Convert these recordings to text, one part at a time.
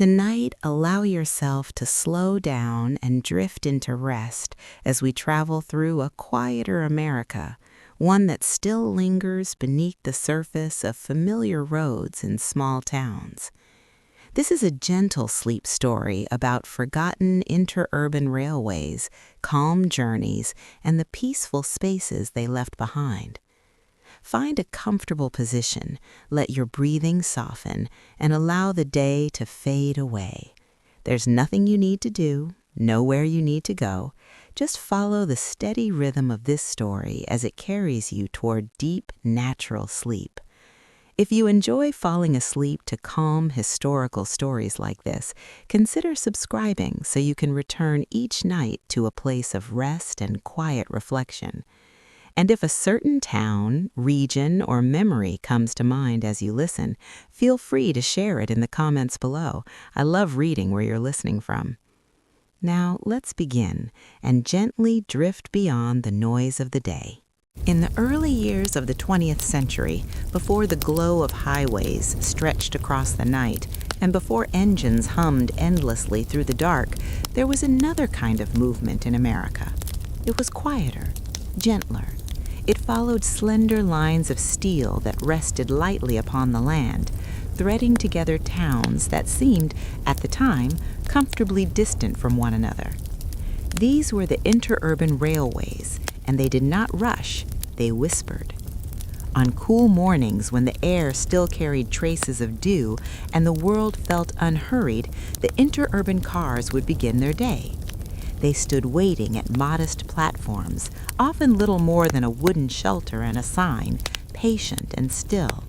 Tonight, allow yourself to slow down and drift into rest as we travel through a quieter America, one that still lingers beneath the surface of familiar roads in small towns. This is a gentle sleep story about forgotten interurban railways, calm journeys, and the peaceful spaces they left behind. Find a comfortable position, let your breathing soften, and allow the day to fade away. There's nothing you need to do, nowhere you need to go. Just follow the steady rhythm of this story as it carries you toward deep, natural sleep. If you enjoy falling asleep to calm historical stories like this, consider subscribing so you can return each night to a place of rest and quiet reflection. And if a certain town, region, or memory comes to mind as you listen, feel free to share it in the comments below. I love reading where you're listening from. Now, let's begin and gently drift beyond the noise of the day. In the early years of the 20th century, before the glow of highways stretched across the night, and before engines hummed endlessly through the dark, there was another kind of movement in America. It was quieter, gentler. It followed slender lines of steel that rested lightly upon the land, threading together towns that seemed, at the time, comfortably distant from one another. These were the interurban railways, and they did not rush, they whispered. On cool mornings when the air still carried traces of dew and the world felt unhurried, the interurban cars would begin their day. They stood waiting at modest platforms, often little more than a wooden shelter and a sign, patient and still.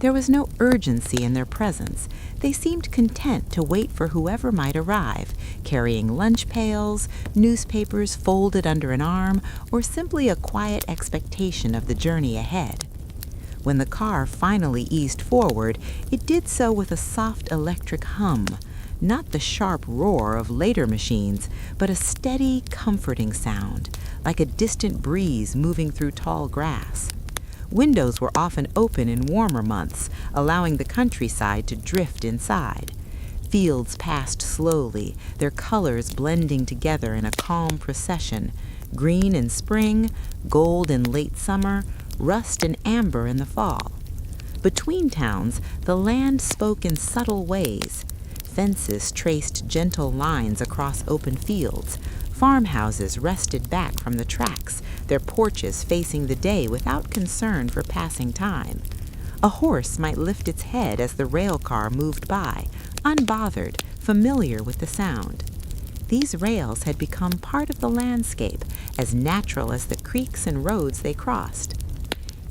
There was no urgency in their presence. They seemed content to wait for whoever might arrive, carrying lunch pails, newspapers folded under an arm, or simply a quiet expectation of the journey ahead. When the car finally eased forward, it did so with a soft electric hum, not the sharp roar of later machines, but a steady, comforting sound, like a distant breeze moving through tall grass. Windows were often open in warmer months, allowing the countryside to drift inside. Fields passed slowly, their colors blending together in a calm procession, green in spring, gold in late summer, rust and amber in the fall. Between towns, the land spoke in subtle ways. Fences traced gentle lines across open fields. Farmhouses rested back from the tracks, their porches facing the day without concern for passing time. A horse might lift its head as the rail car moved by, unbothered, familiar with the sound. These rails had become part of the landscape, as natural as the creeks and roads they crossed.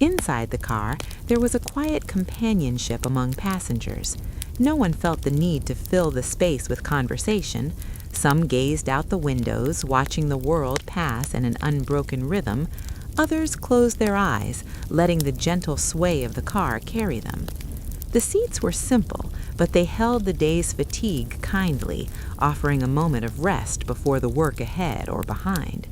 Inside the car, there was a quiet companionship among passengers. No one felt the need to fill the space with conversation. Some gazed out the windows, watching the world pass in an unbroken rhythm. Others closed their eyes, letting the gentle sway of the car carry them. The seats were simple, but they held the day's fatigue kindly, offering a moment of rest before the work ahead or behind.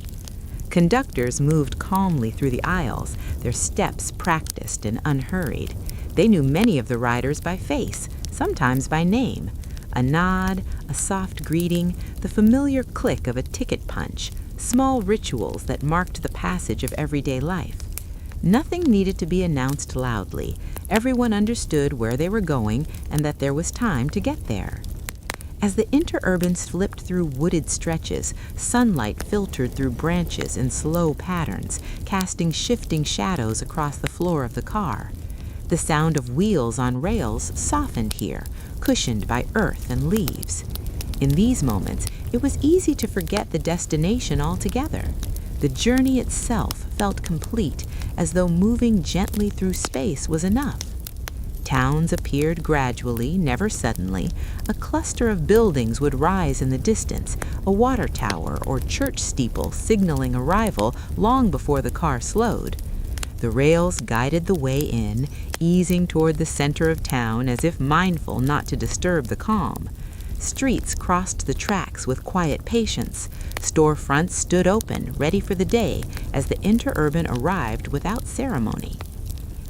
Conductors moved calmly through the aisles, their steps practiced and unhurried. They knew many of the riders by face, sometimes by name. A nod, a soft greeting, the familiar click of a ticket punch, small rituals that marked the passage of everyday life. Nothing needed to be announced loudly. Everyone understood where they were going and that there was time to get there. As the interurban slipped through wooded stretches, sunlight filtered through branches in slow patterns, casting shifting shadows across the floor of the car. The sound of wheels on rails softened here, cushioned by earth and leaves. In these moments, it was easy to forget the destination altogether. The journey itself felt complete, as though moving gently through space was enough. Towns appeared gradually, never suddenly. A cluster of buildings would rise in the distance, a water tower or church steeple signaling arrival long before the car slowed. The rails guided the way in, easing toward the center of town as if mindful not to disturb the calm. Streets crossed the tracks with quiet patience. Storefronts stood open, ready for the day, as the interurban arrived without ceremony.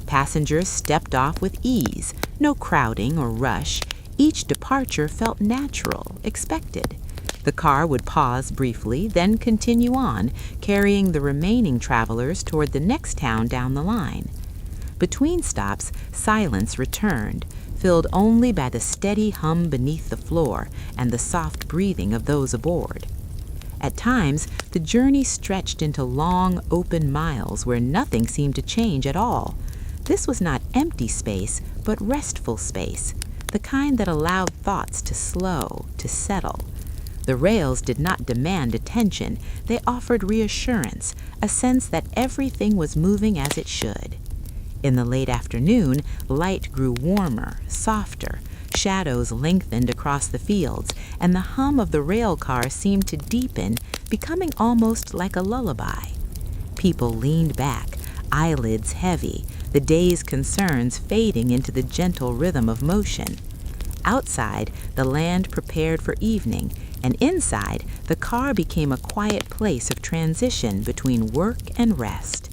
Passengers stepped off with ease, no crowding or rush. Each departure felt natural, expected. The car would pause briefly, then continue on, carrying the remaining travelers toward the next town down the line. Between stops, silence returned, filled only by the steady hum beneath the floor and the soft breathing of those aboard. At times, the journey stretched into long, open miles where nothing seemed to change at all. This was not empty space, but restful space, the kind that allowed thoughts to slow, to settle. The rails did not demand attention. They offered reassurance, a sense that everything was moving as it should. In the late afternoon, light grew warmer, softer. Shadows lengthened across the fields, and the hum of the rail car seemed to deepen, becoming almost like a lullaby. People leaned back, eyelids heavy, the day's concerns fading into the gentle rhythm of motion. Outside, the land prepared for evening, and inside, the car became a quiet place of transition between work and rest.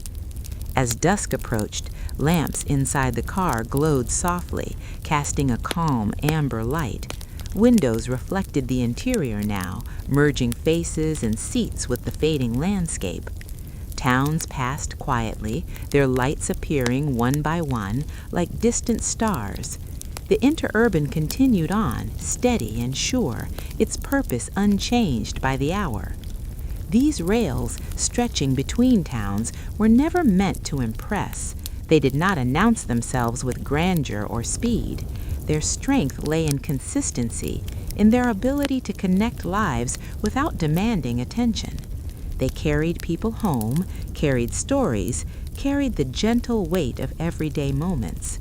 As dusk approached, lamps inside the car glowed softly, casting a calm amber light. Windows reflected the interior now, merging faces and seats with the fading landscape. Towns passed quietly, their lights appearing one by one like distant stars. The Interurban continued on, steady and sure, its purpose unchanged by the hour. These rails, stretching between towns, were never meant to impress. They did not announce themselves with grandeur or speed. Their strength lay in consistency, in their ability to connect lives without demanding attention. They carried people home, carried stories, carried the gentle weight of everyday moments.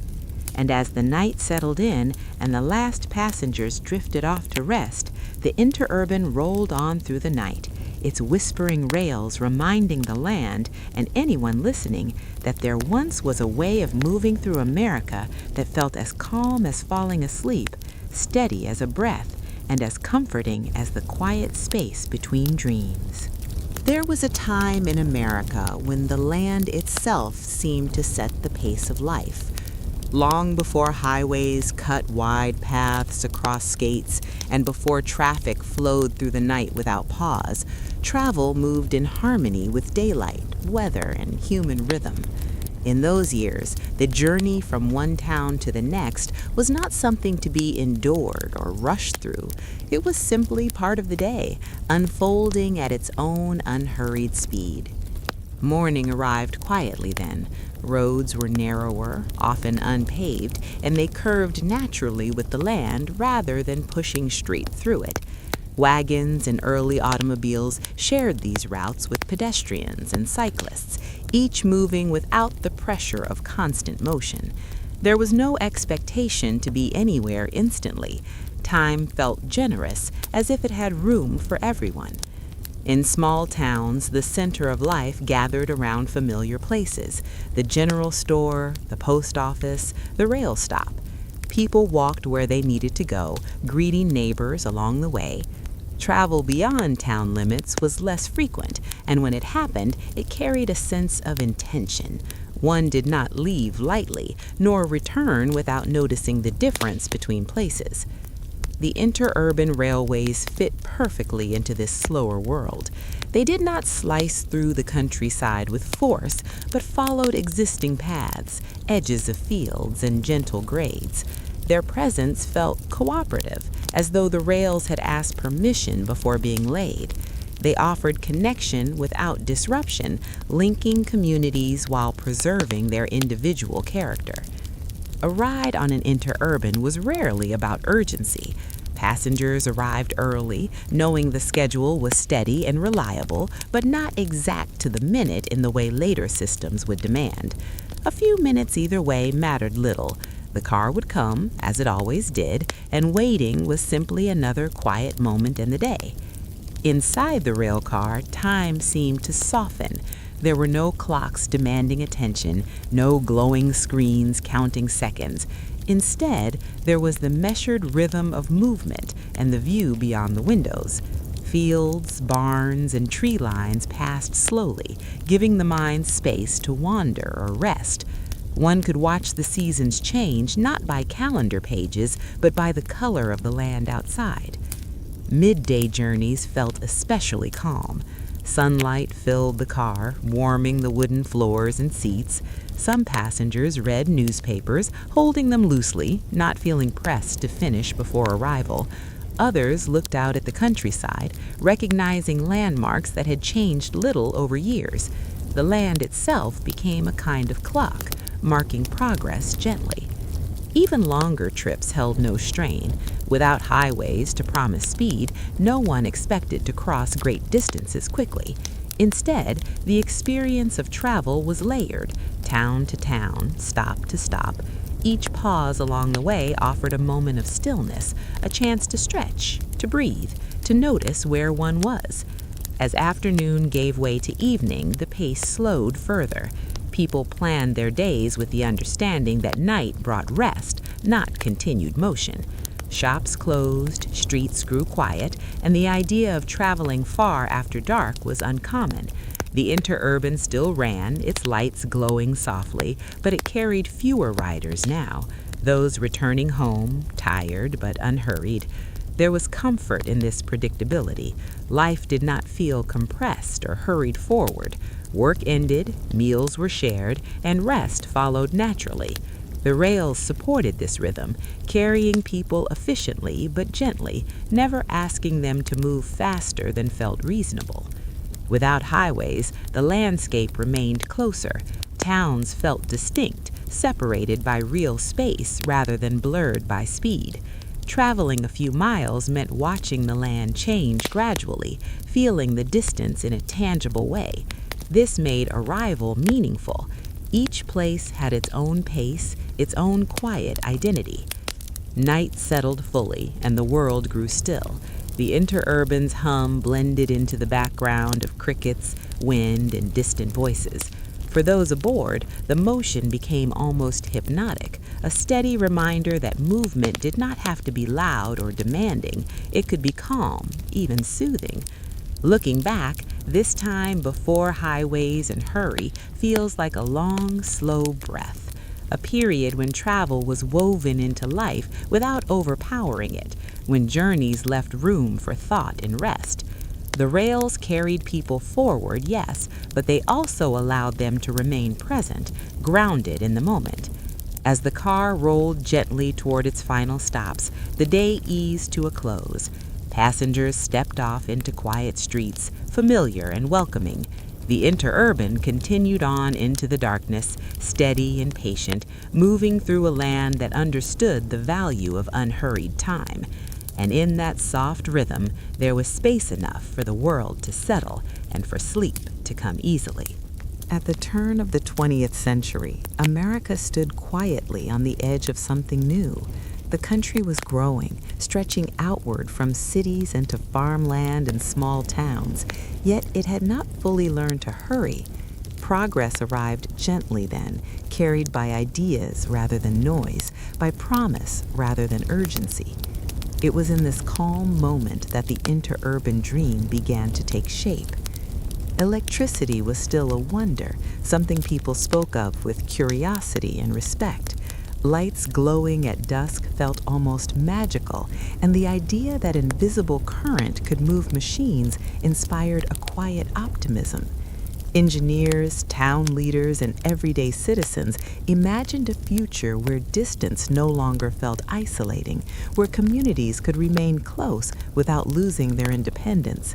And as the night settled in and the last passengers drifted off to rest, the Interurban rolled on through the night, its whispering rails reminding the land and anyone listening that there once was a way of moving through America that felt as calm as falling asleep, steady as a breath, and as comforting as the quiet space between dreams. There was a time in America when the land itself seemed to set the pace of life. Long before highways cut wide paths across skates and before traffic flowed through the night without pause, travel moved in harmony with daylight, weather, and human rhythm. In those years, the journey from one town to the next was not something to be endured or rushed through. It was simply part of the day, unfolding at its own unhurried speed. Morning arrived quietly then. Roads were narrower, often unpaved, and they curved naturally with the land rather than pushing straight through it. Wagons and early automobiles shared these routes with pedestrians and cyclists, each moving without the pressure of constant motion. There was no expectation to be anywhere instantly. Time felt generous, as if it had room for everyone. In small towns, the center of life gathered around familiar places: the general store, the post office, the rail stop. People walked where they needed to go, greeting neighbors along the way. Travel beyond town limits was less frequent, and when it happened, it carried a sense of intention. One did not leave lightly, nor return without noticing the difference between places. The interurban railways fit perfectly into this slower world. They did not slice through the countryside with force, but followed existing paths, edges of fields, and gentle grades. Their presence felt cooperative, as though the rails had asked permission before being laid. They offered connection without disruption, linking communities while preserving their individual character. A ride on an interurban was rarely about urgency. Passengers arrived early, knowing the schedule was steady and reliable, but not exact to the minute in the way later systems would demand. A few minutes either way mattered little. The car would come, as it always did, and waiting was simply another quiet moment in the day. Inside the rail car, time seemed to soften. There were no clocks demanding attention, no glowing screens counting seconds. Instead, there was the measured rhythm of movement and the view beyond the windows. Fields, barns, and tree lines passed slowly, giving the mind space to wander or rest. One could watch the seasons change not by calendar pages, but by the color of the land outside. Midday journeys felt especially calm. Sunlight filled the car, warming the wooden floors and seats. Some passengers read newspapers, holding them loosely, not feeling pressed to finish before arrival. Others looked out at the countryside, recognizing landmarks that had changed little over years. The land itself became a kind of clock, marking progress gently. Even longer trips held no strain. Without highways to promise speed, no one expected to cross great distances quickly. Instead, the experience of travel was layered, town to town, stop to stop. Each pause along the way offered a moment of stillness, a chance to stretch, to breathe, to notice where one was. As afternoon gave way to evening, the pace slowed further. People planned their days with the understanding that night brought rest, not continued motion. Shops closed, streets grew quiet, and the idea of traveling far after dark was uncommon. The Interurban still ran, its lights glowing softly, but it carried fewer riders now, those returning home, tired but unhurried. There was comfort in this predictability. Life did not feel compressed or hurried forward. Work ended, meals were shared, and rest followed naturally. The rails supported this rhythm, carrying people efficiently but gently, never asking them to move faster than felt reasonable. Without highways, the landscape remained closer. Towns felt distinct, separated by real space rather than blurred by speed. Traveling a few miles meant watching the land change gradually, feeling the distance in a tangible way. This made arrival meaningful. Each place had its own pace, its own quiet identity. Night settled fully, and the world grew still. The Interurban's hum blended into the background of crickets, wind, and distant voices. For those aboard, the motion became almost hypnotic, a steady reminder that movement did not have to be loud or demanding. It could be calm, even soothing. Looking back, this time before highways and hurry feels like a long, slow breath, a period when travel was woven into life without overpowering it, when journeys left room for thought and rest. The rails carried people forward, yes, but they also allowed them to remain present, grounded in the moment. As the car rolled gently toward its final stops, the day eased to a close. Passengers stepped off into quiet streets, familiar and welcoming. The Interurban continued on into the darkness, steady and patient, moving through a land that understood the value of unhurried time. And in that soft rhythm, there was space enough for the world to settle and for sleep to come easily. At the turn of the 20th century, America stood quietly on the edge of something new. The country was growing, stretching outward from cities into farmland and small towns, yet it had not fully learned to hurry. Progress arrived gently then, carried by ideas rather than noise, by promise rather than urgency. It was in this calm moment that the interurban dream began to take shape. Electricity was still a wonder, something people spoke of with curiosity and respect. Lights glowing at dusk felt almost magical, and the idea that invisible current could move machines inspired a quiet optimism. Engineers, town leaders, and everyday citizens imagined a future where distance no longer felt isolating, where communities could remain close without losing their independence.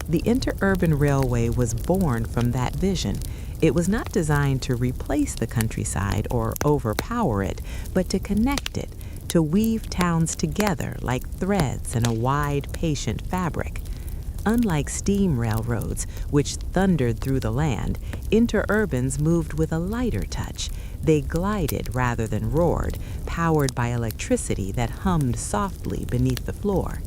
The Interurban Railway was born from that vision. It was not designed to replace the countryside or overpower it, but to connect it, to weave towns together like threads in a wide, patient fabric. Unlike steam railroads, which thundered through the land, interurbans moved with a lighter touch. They glided rather than roared, powered by electricity that hummed softly beneath the floor.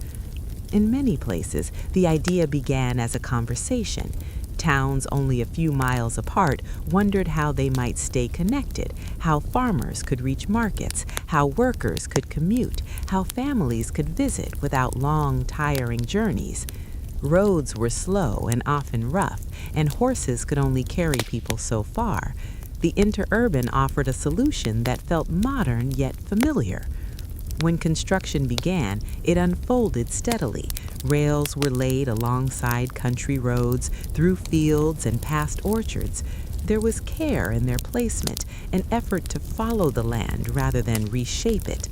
In many places, the idea began as a conversation. Towns only a few miles apart wondered how they might stay connected, how farmers could reach markets, how workers could commute, how families could visit without long, tiring journeys. Roads were slow and often rough, and horses could only carry people so far. The Interurban offered a solution that felt modern yet familiar. When construction began, it unfolded steadily. Rails were laid alongside country roads, through fields and past orchards. There was care in their placement, an effort to follow the land rather than reshape it.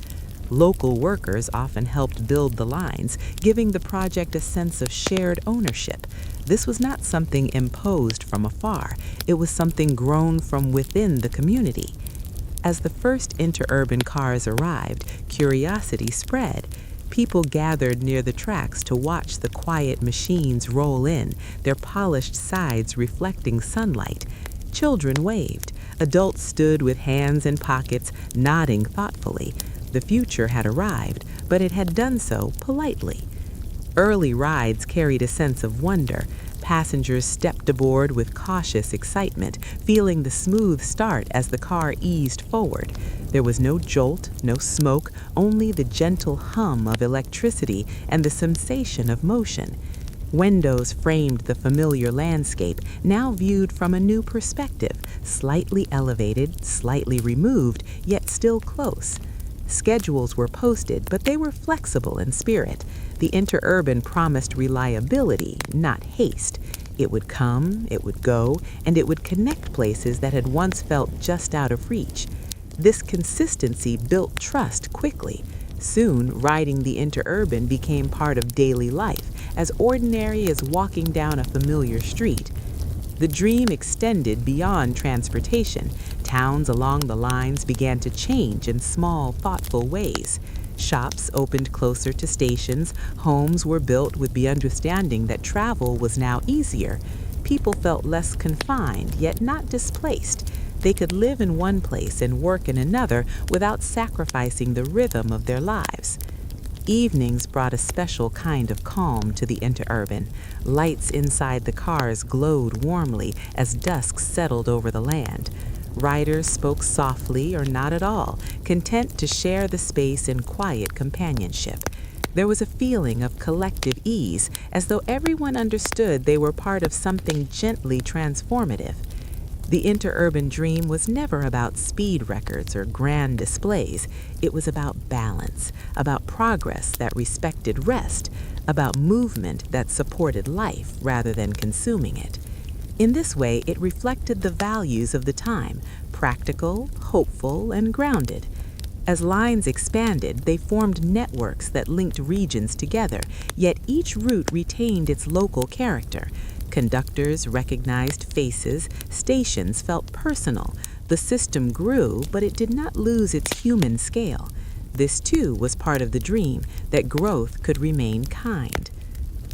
Local workers often helped build the lines, giving the project a sense of shared ownership. This was not something imposed from afar. It was something grown from within the community. As the first interurban cars arrived, curiosity spread. People gathered near the tracks to watch the quiet machines roll in, their polished sides reflecting sunlight. Children waved. Adults stood with hands in pockets, nodding thoughtfully. The future had arrived, but it had done so politely. Early rides carried a sense of wonder. Passengers stepped aboard with cautious excitement, feeling the smooth start as the car eased forward. There was no jolt, no smoke, only the gentle hum of electricity and the sensation of motion. Windows framed the familiar landscape, now viewed from a new perspective, slightly elevated, slightly removed, yet still close. Schedules were posted, but they were flexible in spirit. The Interurban promised reliability, not haste. It would come, it would go, and it would connect places that had once felt just out of reach. This consistency built trust quickly. Soon, riding the Interurban became part of daily life, as ordinary as walking down a familiar street. The dream extended beyond transportation. Towns along the lines began to change in small, thoughtful ways. Shops opened closer to stations. Homes were built with the understanding that travel was now easier. People felt less confined, yet not displaced. They could live in one place and work in another without sacrificing the rhythm of their lives. Evenings brought a special kind of calm to the Interurban. Lights inside the cars glowed warmly as dusk settled over the land. Riders spoke softly or not at all, content to share the space in quiet companionship. There was a feeling of collective ease, as though everyone understood they were part of something gently transformative. The Interurban dream was never about speed records or grand displays. It was about balance, about progress that respected rest, about movement that supported life rather than consuming it. In this way, it reflected the values of the time, practical, hopeful, and grounded. As lines expanded, they formed networks that linked regions together, yet each route retained its local character. Conductors recognized faces, stations felt personal. The system grew, but it did not lose its human scale. This, too, was part of the dream, that growth could remain kind.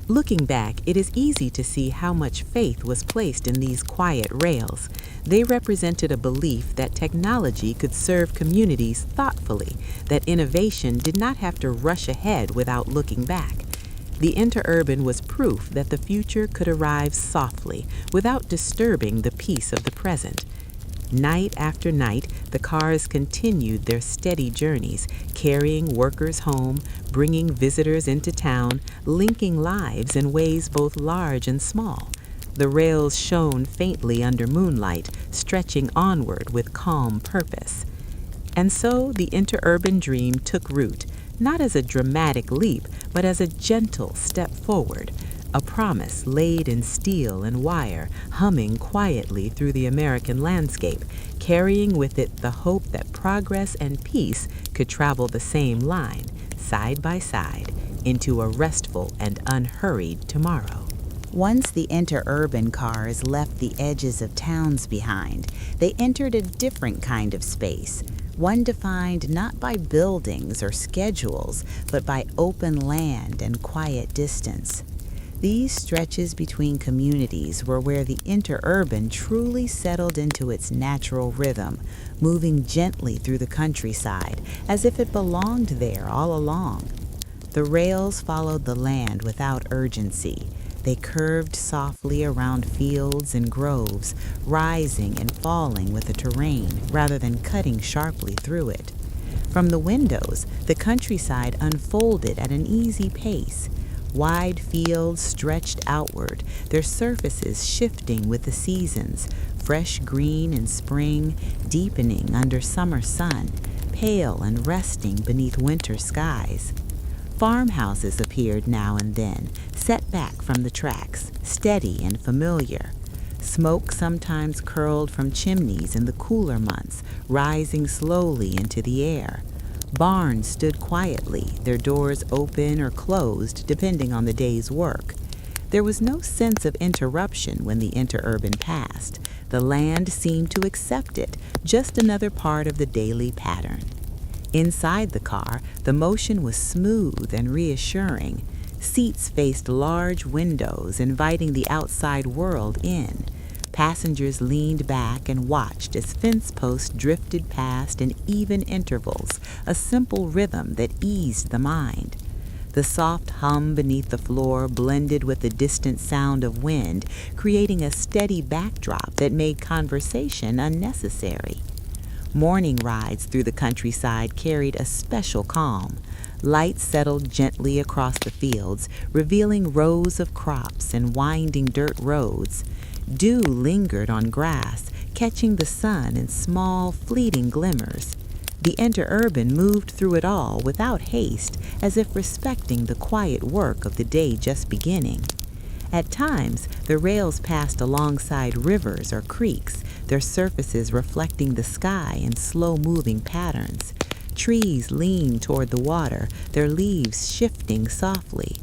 Looking back, it is easy to see how much faith was placed in these quiet rails. They represented a belief that technology could serve communities thoughtfully, that innovation did not have to rush ahead without looking back. The Interurban was proof that the future could arrive softly, without disturbing the peace of the present. Night after night, the cars continued their steady journeys, carrying workers home, bringing visitors into town, linking lives in ways both large and small. The rails shone faintly under moonlight, stretching onward with calm purpose. And so the Interurban dream took root, not as a dramatic leap, but as a gentle step forward, a promise laid in steel and wire, humming quietly through the American landscape, carrying with it the hope that progress and peace could travel the same line, side by side, into a restful and unhurried tomorrow. Once the Interurban cars left the edges of towns behind, they entered a different kind of space, one defined not by buildings or schedules, but by open land and quiet distance. These stretches between communities were where the Interurban truly settled into its natural rhythm, moving gently through the countryside, as if it belonged there all along. The rails followed the land without urgency. They curved softly around fields and groves, rising and falling with the terrain rather than cutting sharply through it. From the windows, the countryside unfolded at an easy pace. Wide fields stretched outward, their surfaces shifting with the seasons, fresh green in spring, deepening under summer sun, pale and resting beneath winter skies. Farmhouses appeared now and then, set back from the tracks, steady and familiar. Smoke sometimes curled from chimneys in the cooler months, rising slowly into the air. Barns stood quietly, their doors open or closed depending on the day's work. There was no sense of interruption when the interurban passed. The land seemed to accept it, just another part of the daily pattern. Inside the car, the motion was smooth and reassuring. Seats faced large windows, inviting the outside world in. Passengers leaned back and watched as fence posts drifted past in even intervals, a simple rhythm that eased the mind. The soft hum beneath the floor blended with the distant sound of wind, creating a steady backdrop that made conversation unnecessary. Morning rides through the countryside carried a special calm. Light settled gently across the fields, revealing rows of crops and winding dirt roads. Dew lingered on grass, catching the sun in small, fleeting glimmers. The interurban moved through it all without haste, as if respecting the quiet work of the day just beginning. At times, the rails passed alongside rivers or creeks, their surfaces reflecting the sky in slow-moving patterns. Trees leaned toward the water, their leaves shifting softly.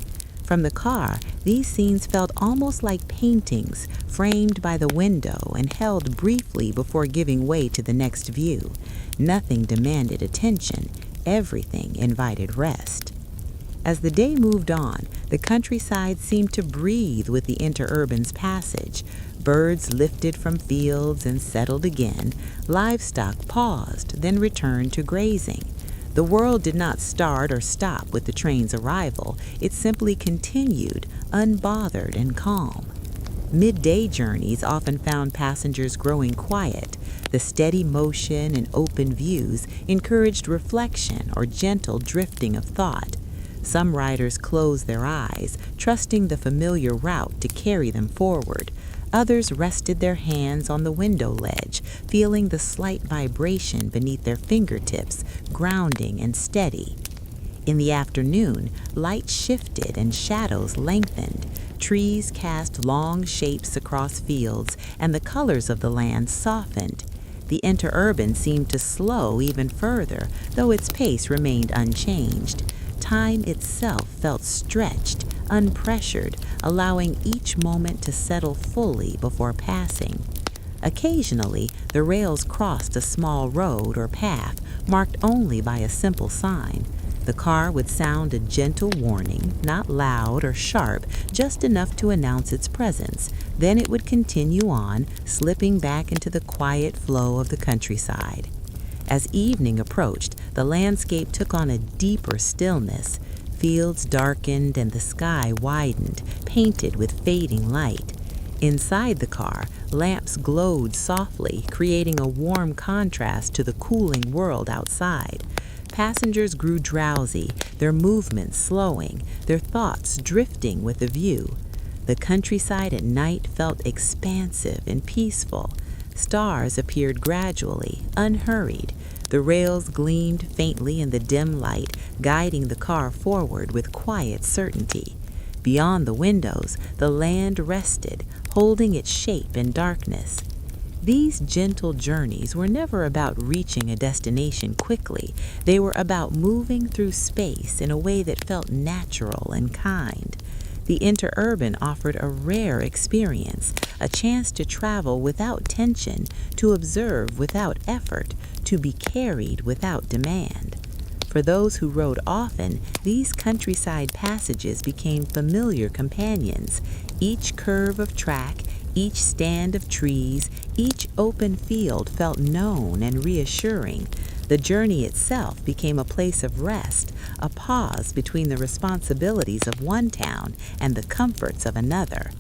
From the car, these scenes felt almost like paintings, framed by the window and held briefly before giving way to the next view. Nothing demanded attention, everything invited rest. As the day moved on, the countryside seemed to breathe with the interurban's passage. Birds lifted from fields and settled again. Livestock paused, then returned to grazing. The world did not start or stop with the train's arrival. It simply continued, unbothered and calm. Midday journeys often found passengers growing quiet. The steady motion and open views encouraged reflection or gentle drifting of thought. Some riders closed their eyes, trusting the familiar route to carry them forward. Others rested their hands on the window ledge, feeling the slight vibration beneath their fingertips, grounding and steady. In the afternoon, light shifted and shadows lengthened. Trees cast long shapes across fields, and the colors of the land softened. The interurban seemed to slow even further, though its pace remained unchanged. Time itself felt stretched, unpressured, allowing each moment to settle fully before passing. Occasionally, the rails crossed a small road or path marked only by a simple sign. The car would sound a gentle warning, not loud or sharp, just enough to announce its presence. Then it would continue on, slipping back into the quiet flow of the countryside. As evening approached, the landscape took on a deeper stillness. Fields darkened and the sky widened, painted with fading light. Inside the car, lamps glowed softly, creating a warm contrast to the cooling world outside. Passengers grew drowsy, their movements slowing, their thoughts drifting with the view. The countryside at night felt expansive and peaceful. Stars appeared gradually, unhurried. The rails gleamed faintly in the dim light, guiding the car forward with quiet certainty. Beyond the windows, the land rested, holding its shape in darkness. These gentle journeys were never about reaching a destination quickly. They were about moving through space in a way that felt natural and kind. The interurban offered a rare experience, a chance to travel without tension, to observe without effort, to be carried without demand. For those who rode often, these countryside passages became familiar companions. Each curve of track, each stand of trees, each open field felt known and reassuring. The journey itself became a place of rest, a pause between the responsibilities of one town and the comforts of another.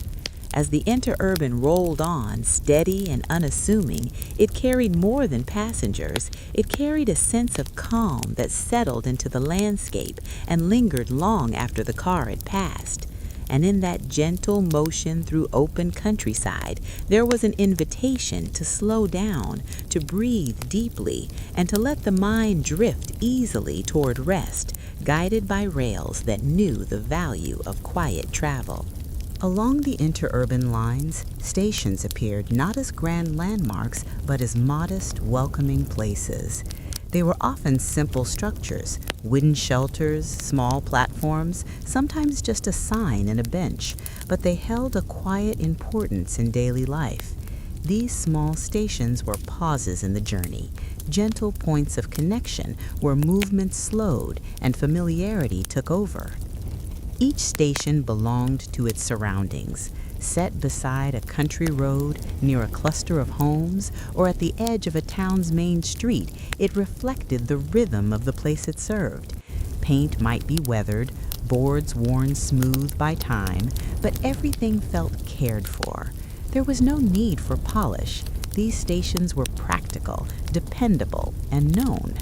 As the Interurban rolled on, steady and unassuming, it carried more than passengers. It carried a sense of calm that settled into the landscape and lingered long after the car had passed. And in that gentle motion through open countryside, there was an invitation to slow down, to breathe deeply, and to let the mind drift easily toward rest, guided by rails that knew the value of quiet travel. Along the interurban lines, stations appeared not as grand landmarks, but as modest, welcoming places. They were often simple structures, wooden shelters, small platforms, sometimes just a sign and a bench, but they held a quiet importance in daily life. These small stations were pauses in the journey, gentle points of connection where movement slowed and familiarity took over. Each station belonged to its surroundings. Set beside a country road, near a cluster of homes, or at the edge of a town's main street, it reflected the rhythm of the place it served. Paint might be weathered, boards worn smooth by time, but everything felt cared for. There was no need for polish. These stations were practical, dependable, and known.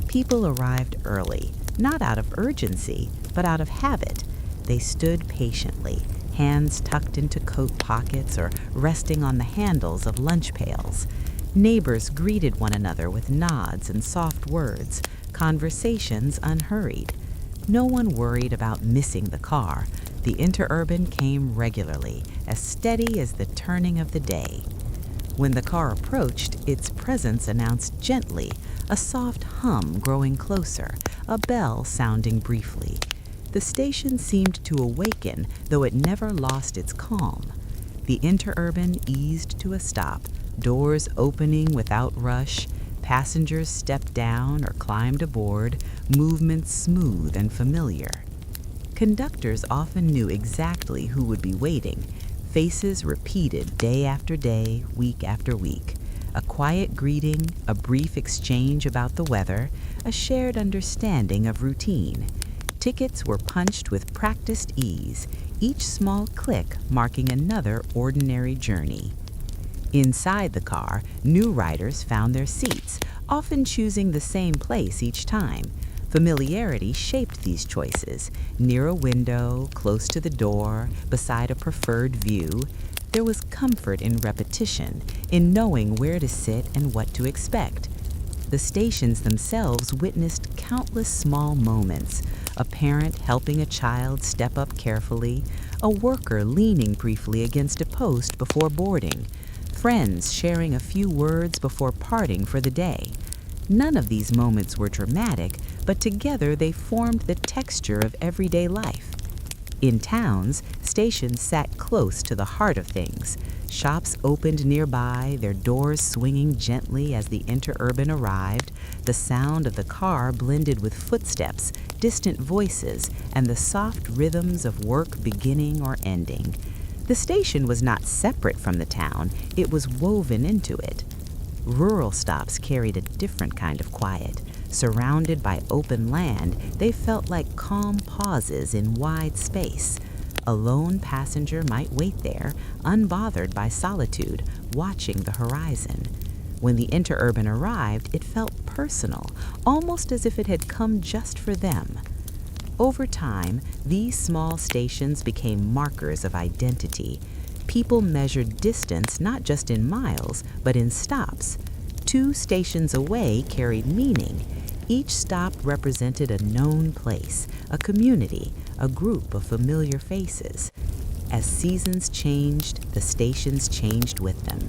People arrived early, not out of urgency, but out of habit. They stood patiently, hands tucked into coat pockets or resting on the handles of lunch pails. Neighbors greeted one another with nods and soft words, conversations unhurried. No one worried about missing the car. The Interurban came regularly, as steady as the turning of the day. When the car approached, its presence announced gently, a soft hum growing closer, a bell sounding briefly. The station seemed to awaken, though it never lost its calm. The Interurban eased to a stop, doors opening without rush, passengers stepped down or climbed aboard, movement smooth and familiar. Conductors often knew exactly who would be waiting. Faces repeated day after day, week after week. A quiet greeting, a brief exchange about the weather, a shared understanding of routine. Tickets were punched with practiced ease, each small click marking another ordinary journey. Inside the car, new riders found their seats, often choosing the same place each time. Familiarity shaped these choices. Near a window, close to the door, beside a preferred view, there was comfort in repetition, in knowing where to sit and what to expect. The stations themselves witnessed countless small moments, a parent helping a child step up carefully, a worker leaning briefly against a post before boarding, friends sharing a few words before parting for the day. None of these moments were dramatic, but together they formed the texture of everyday life. In towns, stations sat close to the heart of things. Shops opened nearby, their doors swinging gently as the Interurban arrived. The sound of the car blended with footsteps, distant voices, and the soft rhythms of work beginning or ending. The station was not separate from the town, it was woven into it. Rural stops carried a different kind of quiet. Surrounded by open land, they felt like calm pauses in wide space. A lone passenger might wait there, unbothered by solitude, watching the horizon. When the Interurban arrived, it felt personal, almost as if it had come just for them. Over time, these small stations became markers of identity. People measured distance not just in miles, but in stops. 2 stations away carried meaning. Each stop represented a known place, a community, a group of familiar faces. As seasons changed, the stations changed with them.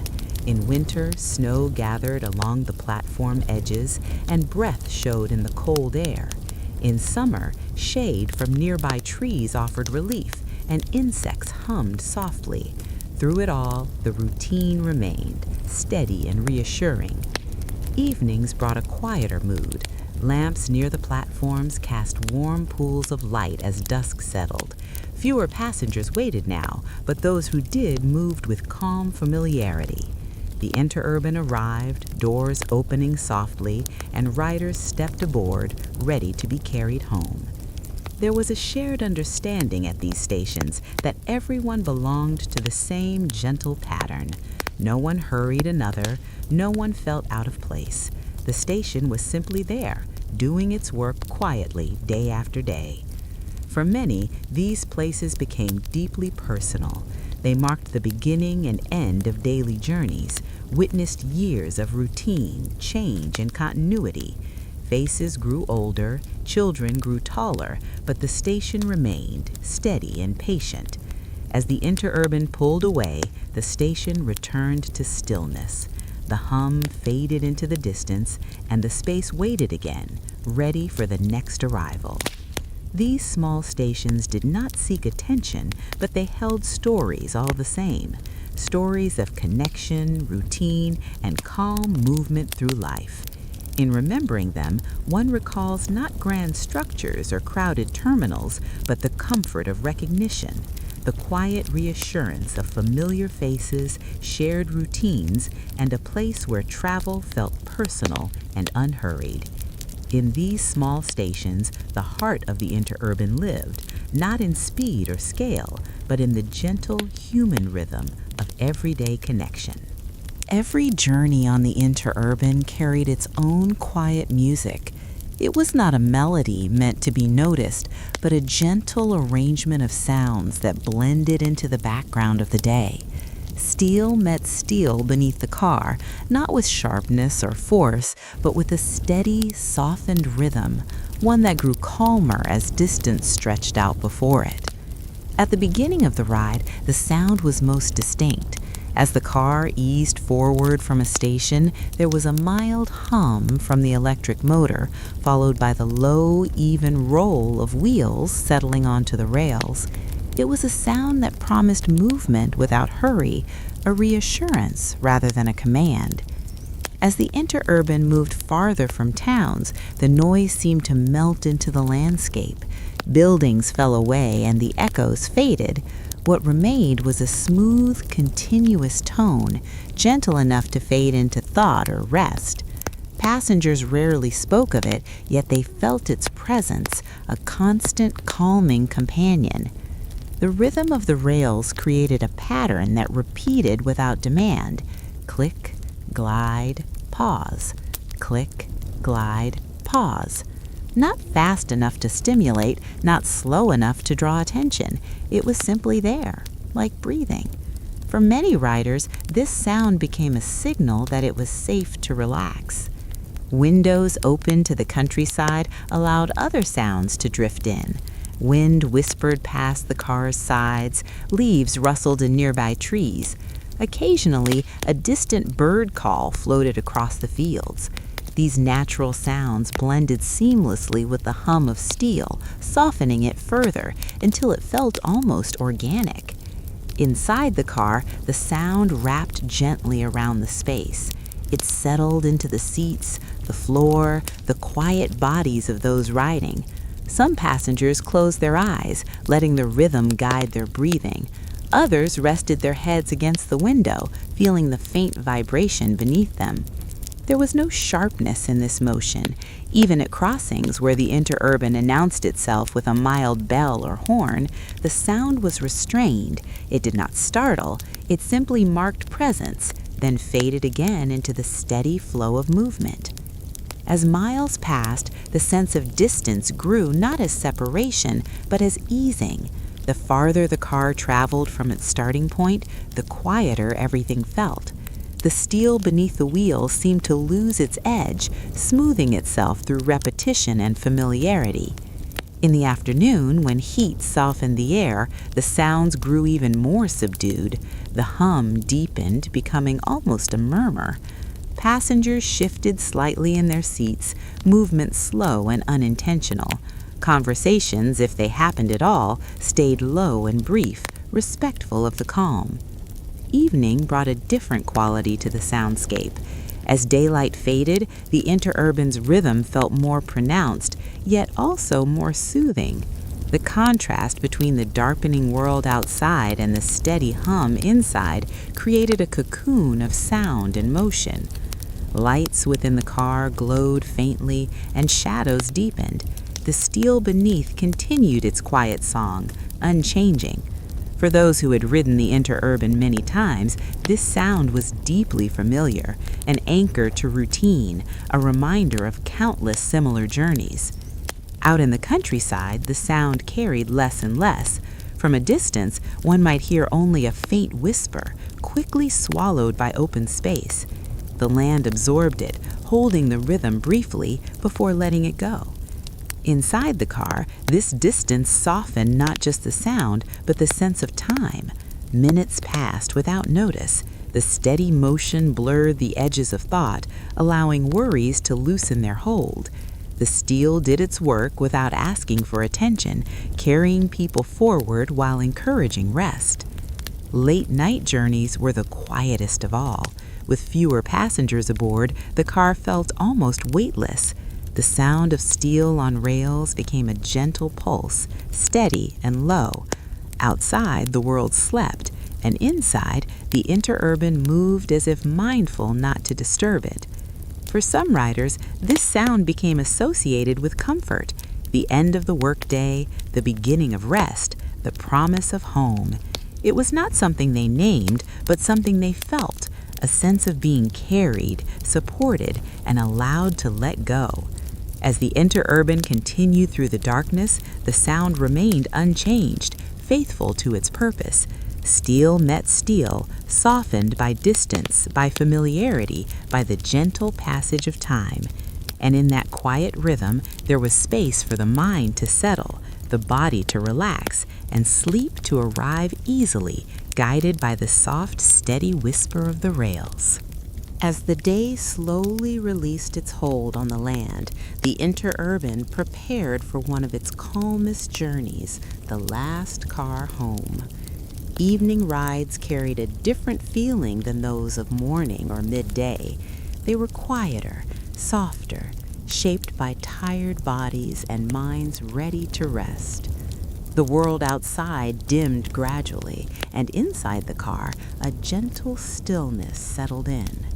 In winter, snow gathered along the platform edges, and breath showed in the cold air. In summer, shade from nearby trees offered relief, and insects hummed softly. Through it all, the routine remained, steady and reassuring. Evenings brought a quieter mood. Lamps near the platforms cast warm pools of light as dusk settled. Fewer passengers waited now, but those who did moved with calm familiarity. The Interurban arrived, doors opening softly, and riders stepped aboard, ready to be carried home. There was a shared understanding at these stations that everyone belonged to the same gentle pattern. No one hurried another, no one felt out of place. The station was simply there, doing its work quietly day after day. For many, these places became deeply personal. They marked the beginning and end of daily journeys, witnessed years of routine, change, and continuity. Faces grew older, children grew taller, but the station remained steady and patient. As the Interurban pulled away, the station returned to stillness. The hum faded into the distance, and the space waited again, ready for the next arrival. These small stations did not seek attention, but they held stories all the same. Stories of connection, routine, and calm movement through life. In remembering them, one recalls not grand structures or crowded terminals, but the comfort of recognition, the quiet reassurance of familiar faces, shared routines, and a place where travel felt personal and unhurried. In these small stations, the heart of the Interurban lived, not in speed or scale, but in the gentle human rhythm of everyday connection. Every journey on the Interurban carried its own quiet music. It was not a melody meant to be noticed, but a gentle arrangement of sounds that blended into the background of the day. Steel met steel beneath the car, not with sharpness or force, but with a steady, softened rhythm, one that grew calmer as distance stretched out before it. At the beginning of the ride, the sound was most distinct. As the car eased forward from a station, there was a mild hum from the electric motor, followed by the low, even roll of wheels settling onto the rails. It was a sound that promised movement without hurry, a reassurance rather than a command. As the Interurban moved farther from towns, the noise seemed to melt into the landscape. Buildings fell away and the echoes faded. What remained was a smooth, continuous tone, gentle enough to fade into thought or rest. Passengers rarely spoke of it, yet they felt its presence, a constant, calming companion. The rhythm of the rails created a pattern that repeated without demand. Click, glide, pause. Click, glide, pause. Not fast enough to stimulate, not slow enough to draw attention. It was simply there, like breathing. For many riders, this sound became a signal that it was safe to relax. Windows open to the countryside allowed other sounds to drift in. Wind whispered past the car's sides, leaves rustled in nearby trees. Occasionally, a distant bird call floated across the fields. These natural sounds blended seamlessly with the hum of steel, softening it further until it felt almost organic. Inside the car, the sound wrapped gently around the space. It settled into the seats, the floor, the quiet bodies of those riding. Some passengers closed their eyes, letting the rhythm guide their breathing. Others rested their heads against the window, feeling the faint vibration beneath them. There was no sharpness in this motion. Even at crossings where the Interurban announced itself with a mild bell or horn, the sound was restrained. It did not startle. It simply marked presence, then faded again into the steady flow of movement. As miles passed, the sense of distance grew not as separation, but as easing. The farther the car traveled from its starting point, the quieter everything felt. The steel beneath the wheels seemed to lose its edge, smoothing itself through repetition and familiarity. In the afternoon, when heat softened the air, the sounds grew even more subdued. The hum deepened, becoming almost a murmur. Passengers shifted slightly in their seats, movement slow and unintentional. Conversations, if they happened at all, stayed low and brief, respectful of the calm. Evening brought a different quality to the soundscape. As daylight faded, the Interurban's rhythm felt more pronounced, yet also more soothing. The contrast between the darkening world outside and the steady hum inside created a cocoon of sound and motion. Lights within the car glowed faintly, and shadows deepened. the steel beneath continued its quiet song, unchanging. For those who had ridden the Interurban many times, this sound was deeply familiar, an anchor to routine, a reminder of countless similar journeys. Out in the countryside, the sound carried less and less. From a distance, one might hear only a faint whisper, quickly swallowed by open space. The land absorbed it, holding the rhythm briefly before letting it go. Inside the car, this distance softened not just the sound, but the sense of time. Minutes passed without notice. The steady motion blurred the edges of thought, allowing worries to loosen their hold. The steel did its work without asking for attention, carrying people forward while encouraging rest. Late-night journeys were the quietest of all. With fewer passengers aboard, the car felt almost weightless. The sound of steel on rails became a gentle pulse, steady and low. Outside, the world slept, and inside, the Interurban moved as if mindful not to disturb it. For some riders, this sound became associated with comfort, the end of the workday, the beginning of rest, the promise of home. It was not something they named, but something they felt, a sense of being carried, supported, and allowed to let go. As the Interurban continued through the darkness, the sound remained unchanged, faithful to its purpose. Steel met steel, softened by distance, by familiarity, by the gentle passage of time. And in that quiet rhythm, there was space for the mind to settle, the body to relax, and sleep to arrive easily, guided by the soft, steady whisper of the rails. As the day slowly released its hold on the land, the Interurban prepared for one of its calmest journeys, the last car home. Evening rides carried a different feeling than those of morning or midday. They were quieter, softer, shaped by tired bodies and minds ready to rest. The world outside dimmed gradually, and inside the car, a gentle stillness settled in.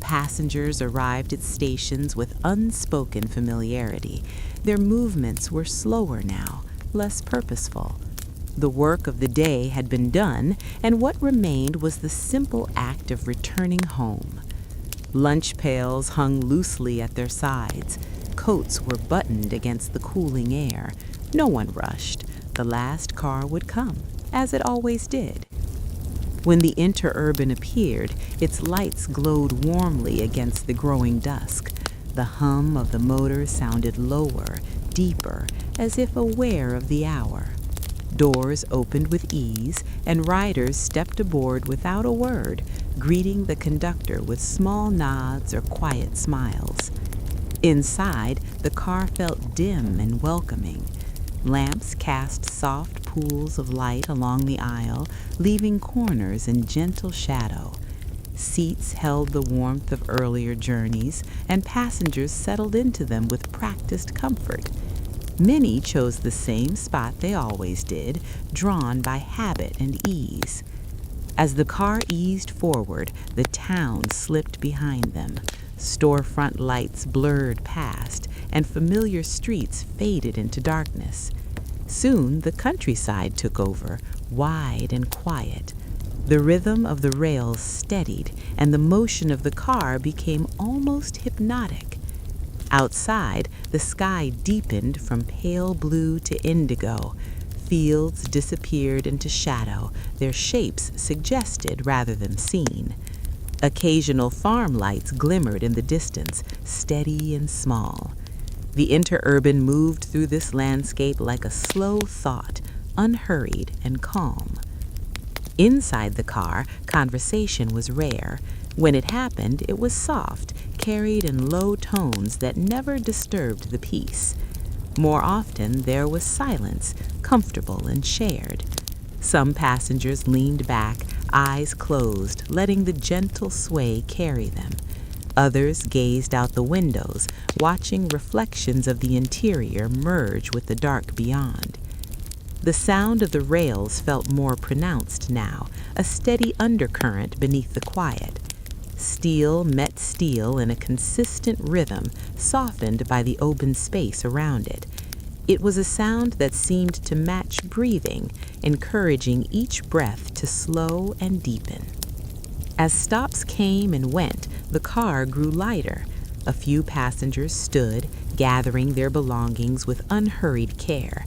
Passengers arrived at stations with unspoken familiarity. Their movements were slower now, less purposeful. The work of the day had been done, and what remained was the simple act of returning home. Lunch pails hung loosely at their sides. Coats were buttoned against the cooling air. No one rushed. The last car would come, as it always did. When the Interurban appeared, its lights glowed warmly against the growing dusk. The hum of the motor sounded lower, deeper, as if aware of the hour. Doors opened with ease, and riders stepped aboard without a word, greeting the conductor with small nods or quiet smiles. Inside, the car felt dim and welcoming. Lamps cast soft pools of light along the aisle, leaving corners in gentle shadow. Seats held the warmth of earlier journeys, and passengers settled into them with practiced comfort. Many chose the same spot they always did, drawn by habit and ease. As the car eased forward, the town slipped behind them. Storefront lights blurred past, and familiar streets faded into darkness. Soon the countryside took over, wide and quiet. The rhythm of the rails steadied, and the motion of the car became almost hypnotic. Outside, the sky deepened from pale blue to indigo. Fields disappeared into shadow, their shapes suggested rather than seen. Occasional farm lights glimmered in the distance, steady and small. The Interurban moved through this landscape like a slow thought, unhurried and calm. Inside the car, conversation was rare. When it happened, it was soft, carried in low tones that never disturbed the peace. More often, there was silence, comfortable and shared. Some passengers leaned back, eyes closed, letting the gentle sway carry them. Others gazed out the windows, watching reflections of the interior merge with the dark beyond. The sound of the rails felt more pronounced now, a steady undercurrent beneath the quiet. Steel met steel in a consistent rhythm, softened by the open space around it. It was a sound that seemed to match breathing, encouraging each breath to slow and deepen. As stops came and went, the car grew lighter. A few passengers stood, gathering their belongings with unhurried care.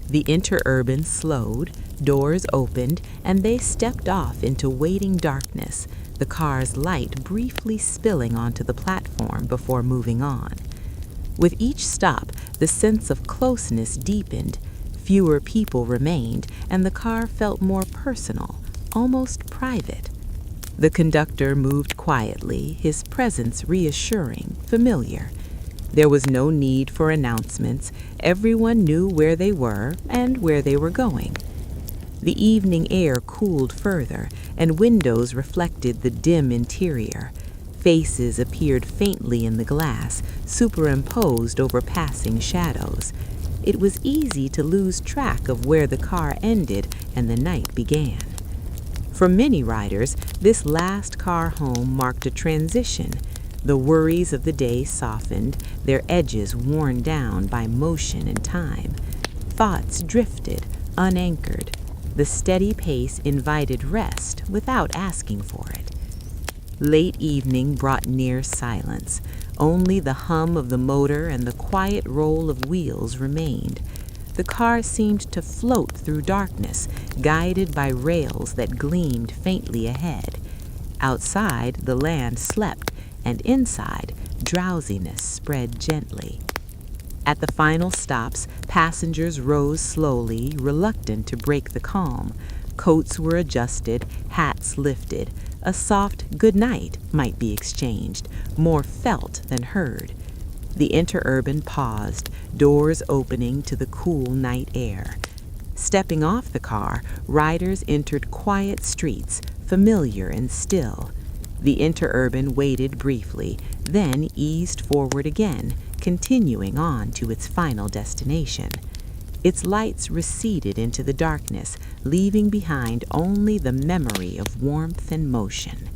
The Interurban slowed, doors opened, and they stepped off into waiting darkness, the car's light briefly spilling onto the platform before moving on. With each stop, the sense of closeness deepened. Fewer people remained, and the car felt more personal, almost private. The conductor moved quietly, his presence reassuring, familiar. There was no need for announcements. Everyone knew where they were and where they were going. The evening air cooled further, and windows reflected the dim interior. Faces appeared faintly in the glass, superimposed over passing shadows. It was easy to lose track of where the car ended and the night began. For many riders, this last car home marked a transition. The worries of the day softened, their edges worn down by motion and time. Thoughts drifted, unanchored. The steady pace invited rest without asking for it. Late evening brought near silence. Only the hum of the motor and the quiet roll of wheels remained. The car seemed to float through darkness, guided by rails that gleamed faintly ahead. Outside, the land slept, and inside, drowsiness spread gently. At the final stops, passengers rose slowly, reluctant to break the calm. Coats were adjusted, hats lifted. A soft good night might be exchanged, more felt than heard. The Interurban paused, doors opening to the cool night air. Stepping off the car, riders entered quiet streets, familiar and still. The Interurban waited briefly, then eased forward again, continuing on to its final destination. Its lights receded into the darkness, leaving behind only the memory of warmth and motion.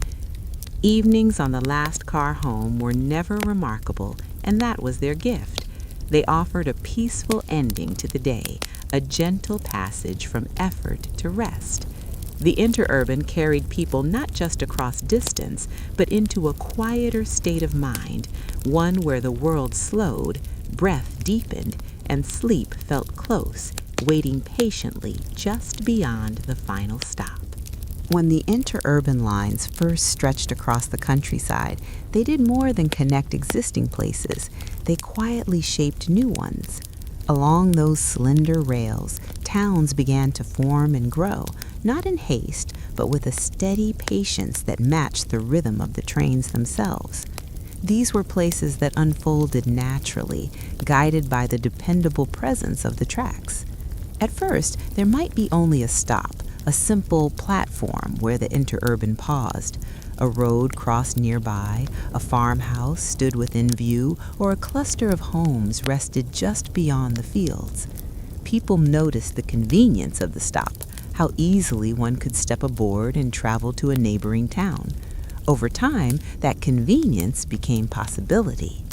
Evenings on the last car home were never remarkable, and that was their gift. They offered a peaceful ending to the day, a gentle passage from effort to rest. The Interurban carried people not just across distance, but into a quieter state of mind, one where the world slowed, breath deepened, and sleep felt close, waiting patiently just beyond the final stop. When the Interurban lines first stretched across the countryside, they did more than connect existing places. They quietly shaped new ones. Along those slender rails, towns began to form and grow, not in haste, but with a steady patience that matched the rhythm of the trains themselves. These were places that unfolded naturally, guided by the dependable presence of the tracks. At first, there might be only a stop, a simple platform where the Interurban paused. A road crossed nearby, a farmhouse stood within view, or a cluster of homes rested just beyond the fields. People noticed the convenience of the stop, how easily one could step aboard and travel to a neighboring town. Over time, that convenience became possibility.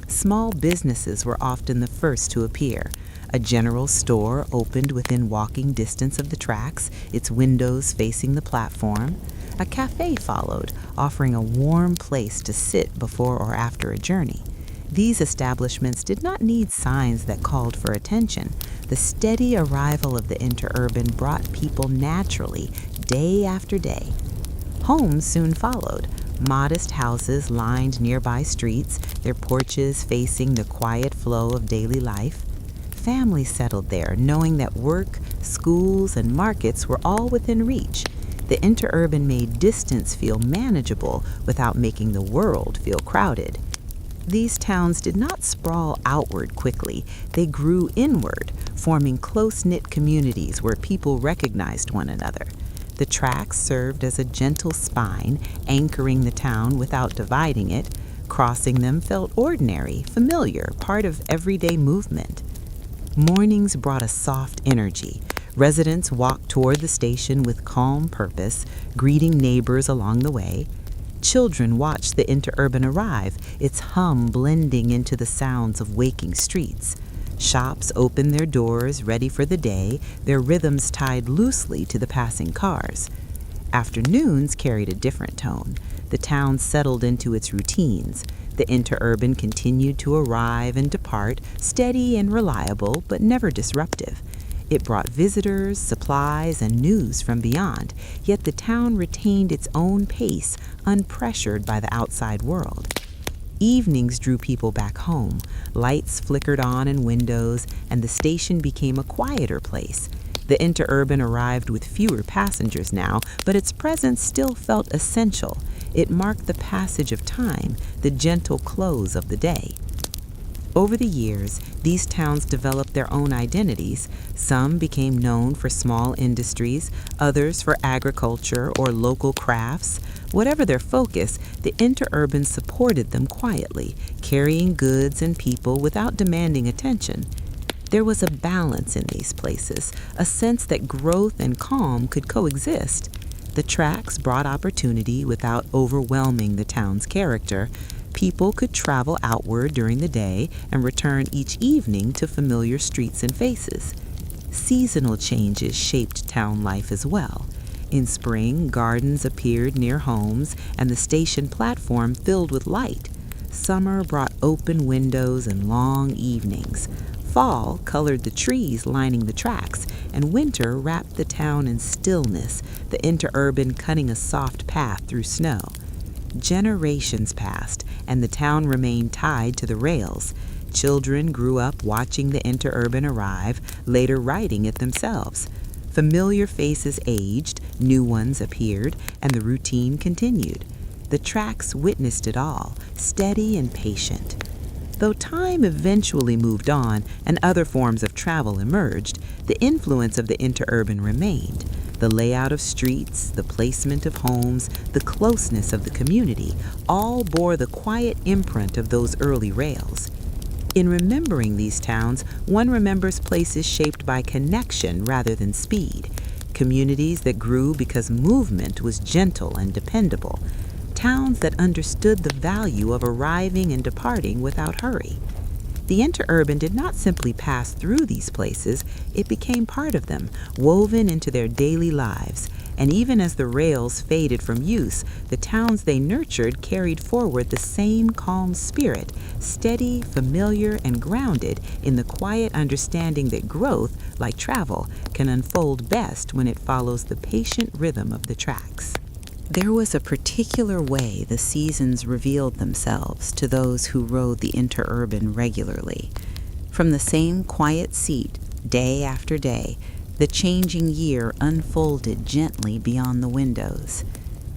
Small businesses were often the first to appear. A general store opened within walking distance of the tracks, its windows facing the platform. A cafe followed, offering a warm place to sit before or after a journey. These establishments did not need signs that called for attention. The steady arrival of the Interurban brought people naturally, day after day. Homes soon followed. Modest houses lined nearby streets, their porches facing the quiet flow of daily life. Families settled there, knowing that work, schools, and markets were all within reach. The Interurban made distance feel manageable without making the world feel crowded. These towns did not sprawl outward quickly. They grew inward, forming close-knit communities where people recognized one another. The tracks served as a gentle spine, anchoring the town without dividing it. Crossing them felt ordinary, familiar, part of everyday movement. Mornings brought a soft energy. Residents walked toward the station with calm purpose, greeting neighbors along the way. Children watched the Interurban arrive, its hum blending into the sounds of waking streets. Shops opened their doors ready for the day, their rhythms tied loosely to the passing cars. Afternoons carried a different tone. The town settled into its routines. The interurban continued to arrive and depart, steady and reliable, but never disruptive. It brought visitors, supplies, and news from beyond, yet the town retained its own pace, unpressured by the outside world. Evenings drew people back home. Lights flickered on in windows, and the station became a quieter place. The interurban arrived with fewer passengers now, but its presence still felt essential. It marked the passage of time, the gentle close of the day. Over the years, these towns developed their own identities. Some became known for small industries, others for agriculture or local crafts. Whatever their focus, the interurban supported them quietly, carrying goods and people without demanding attention. There was a balance in these places, a sense that growth and calm could coexist. The tracks brought opportunity without overwhelming the town's character. People could travel outward during the day and return each evening to familiar streets and faces. Seasonal changes shaped town life as well. In spring, gardens appeared near homes and the station platform filled with light. Summer brought open windows and long evenings. Fall colored the trees lining the tracks, and winter wrapped the town in stillness, the interurban cutting a soft path through snow. Generations passed, and the town remained tied to the rails. Children grew up watching the interurban arrive, later riding it themselves. Familiar faces aged, new ones appeared, and the routine continued. The tracks witnessed it all, steady and patient. Though time eventually moved on and other forms of travel emerged, the influence of the interurban remained. The layout of streets, the placement of homes, the closeness of the community all bore the quiet imprint of those early rails. In remembering these towns, one remembers places shaped by connection rather than speed, communities that grew because movement was gentle and dependable, towns that understood the value of arriving and departing without hurry. The interurban did not simply pass through these places, it became part of them, woven into their daily lives. And even as the rails faded from use, the towns they nurtured carried forward the same calm spirit, steady, familiar, and grounded in the quiet understanding that growth, like travel, can unfold best when it follows the patient rhythm of the tracks. There was a particular way the seasons revealed themselves to those who rode the interurban regularly. From the same quiet seat, day after day, the changing year unfolded gently beyond the windows.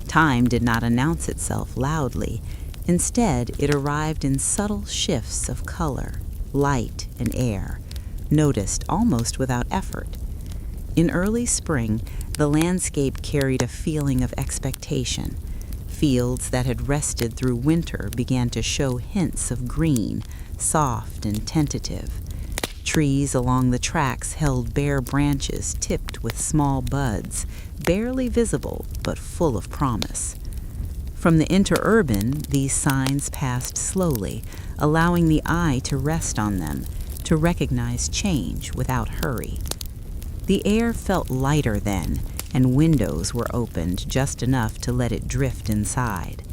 Time did not announce itself loudly. Instead, it arrived in subtle shifts of color, light, and air, noticed almost without effort. In early spring, the landscape carried a feeling of expectation. Fields that had rested through winter began to show hints of green, soft and tentative. Trees along the tracks held bare branches tipped with small buds, barely visible but full of promise. From the interurban, these signs passed slowly, allowing the eye to rest on them, to recognize change without hurry. The air felt lighter then, and windows were opened just enough to let it drift inside.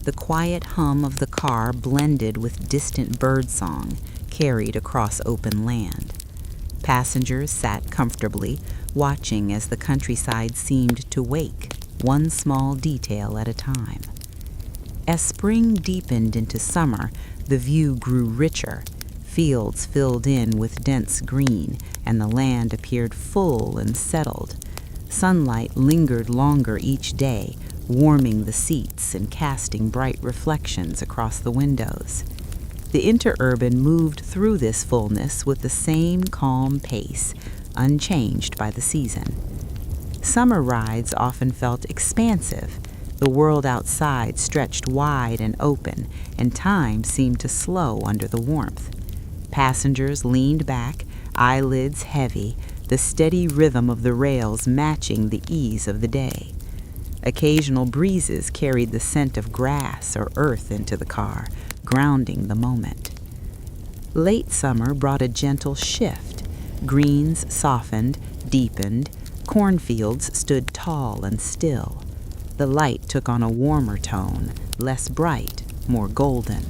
The quiet hum of the car blended with distant birdsong, carried across open land. Passengers sat comfortably, watching as the countryside seemed to wake, one small detail at a time. As spring deepened into summer, the view grew richer. Fields filled in with dense green, and the land appeared full and settled. Sunlight lingered longer each day, warming the seats and casting bright reflections across the windows. The interurban moved through this fullness with the same calm pace, unchanged by the season. Summer rides often felt expansive. The world outside stretched wide and open, and time seemed to slow under the warmth. Passengers leaned back, eyelids heavy, the steady rhythm of the rails matching the ease of the day. Occasional breezes carried the scent of grass or earth into the car, grounding the moment. Late summer brought a gentle shift. Greens softened, deepened, cornfields stood tall and still. The light took on a warmer tone, less bright, more golden.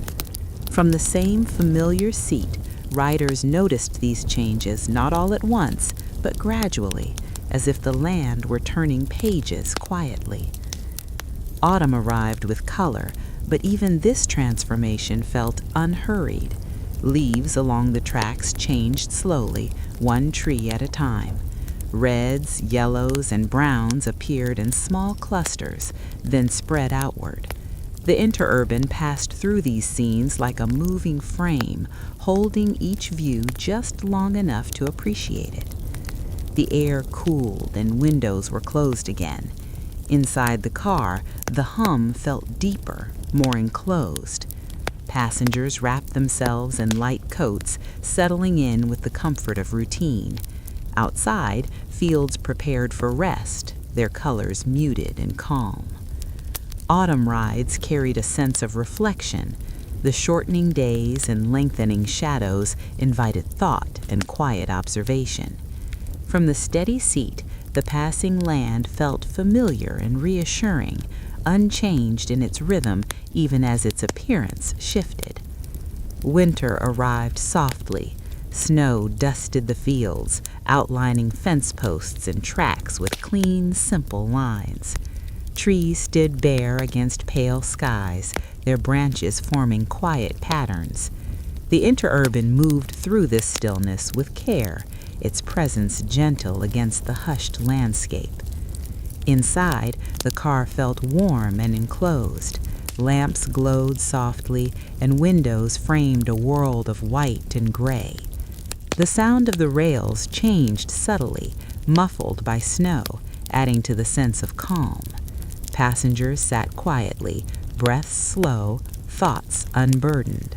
From the same familiar seat, riders noticed these changes not all at once, but gradually, as if the land were turning pages quietly. Autumn arrived with color, but even this transformation felt unhurried. Leaves along the tracks changed slowly, one tree at a time. Reds, yellows, and browns appeared in small clusters, then spread outward. The Interurban passed through these scenes like a moving frame, holding each view just long enough to appreciate it. The air cooled and windows were closed again. Inside the car, the hum felt deeper, more enclosed. Passengers wrapped themselves in light coats, settling in with the comfort of routine. Outside, fields prepared for rest, their colors muted and calm. Autumn rides carried a sense of reflection. The shortening days and lengthening shadows invited thought and quiet observation. From the steady seat, the passing land felt familiar and reassuring, unchanged in its rhythm even as its appearance shifted. Winter arrived softly. Snow dusted the fields, outlining fence posts and tracks with clean, simple lines. Trees stood bare against pale skies, their branches forming quiet patterns. The Interurban moved through this stillness with care, its presence gentle against the hushed landscape. Inside, the car felt warm and enclosed. Lamps glowed softly, and windows framed a world of white and gray. The sound of the rails changed subtly, muffled by snow, adding to the sense of calm. Passengers sat quietly, breaths slow, thoughts unburdened.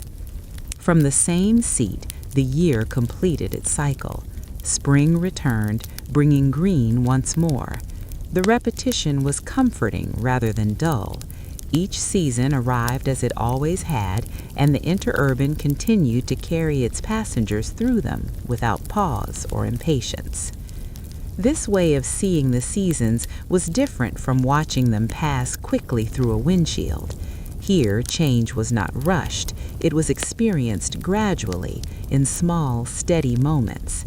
From the same seat, the year completed its cycle. Spring returned, bringing green once more. The repetition was comforting rather than dull. Each season arrived as it always had, and the Interurban continued to carry its passengers through them without pause or impatience. This way of seeing the seasons was different from watching them pass quickly through a windshield. Here, change was not rushed. It was experienced gradually, in small, steady moments.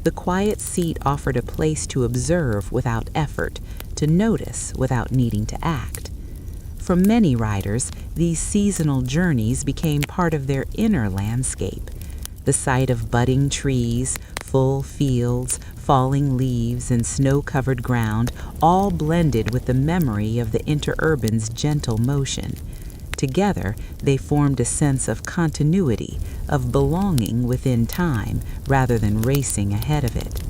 The quiet seat offered a place to observe without effort, to notice without needing to act. For many riders, these seasonal journeys became part of their inner landscape. The sight of budding trees, full fields, falling leaves, and snow-covered ground all blended with the memory of the Interurban's gentle motion. Together, they formed a sense of continuity, of belonging within time rather than racing ahead of it.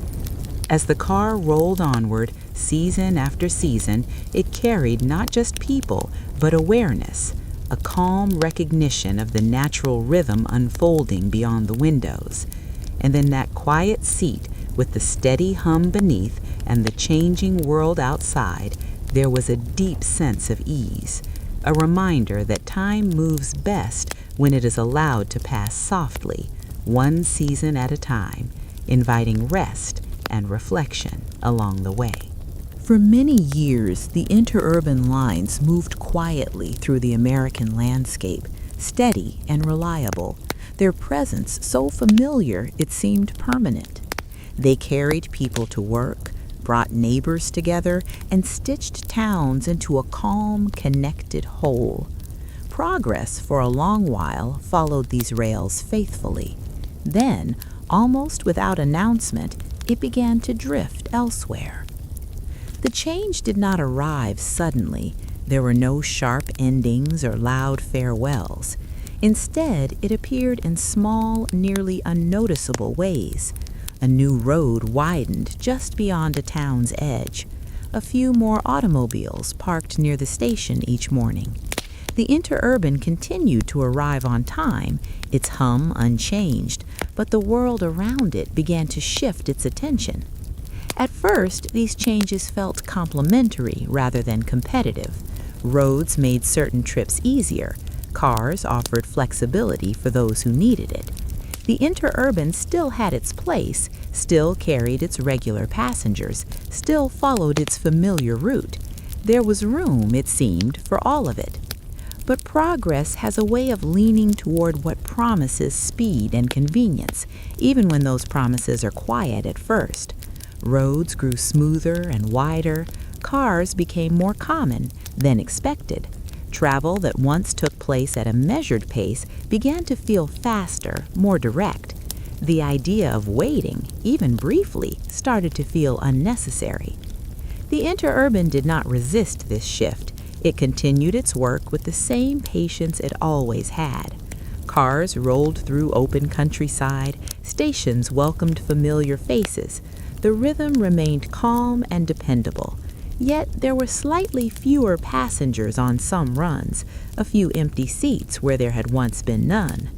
As the car rolled onward, season after season, it carried not just people, but awareness, a calm recognition of the natural rhythm unfolding beyond the windows. And in that quiet seat, with the steady hum beneath and the changing world outside, there was a deep sense of ease, a reminder that time moves best when it is allowed to pass softly, one season at a time, inviting rest and reflection along the way. For many years, the interurban lines moved quietly through the American landscape, steady and reliable, their presence so familiar it seemed permanent. They carried people to work, brought neighbors together, and stitched towns into a calm, connected whole. Progress for a long while followed these rails faithfully. Then, almost without announcement, it began to drift elsewhere. The change did not arrive suddenly. There were no sharp endings or loud farewells. Instead, it appeared in small, nearly unnoticeable ways. A new road widened just beyond a town's edge. A few more automobiles parked near the station each morning. The interurban continued to arrive on time, its hum unchanged, but the world around it began to shift its attention. At first, these changes felt complementary rather than competitive. Roads made certain trips easier. Cars offered flexibility for those who needed it. The interurban still had its place, still carried its regular passengers, still followed its familiar route. There was room, it seemed, for all of it. But progress has a way of leaning toward what promises speed and convenience, even when those promises are quiet at first. Roads grew smoother and wider, cars became more common than expected. Travel that once took place at a measured pace began to feel faster, more direct. The idea of waiting, even briefly, started to feel unnecessary. The interurban did not resist this shift. It continued its work with the same patience it always had. Cars rolled through open countryside, stations welcomed familiar faces. The rhythm remained calm and dependable. Yet there were slightly fewer passengers on some runs, a few empty seats where there had once been none.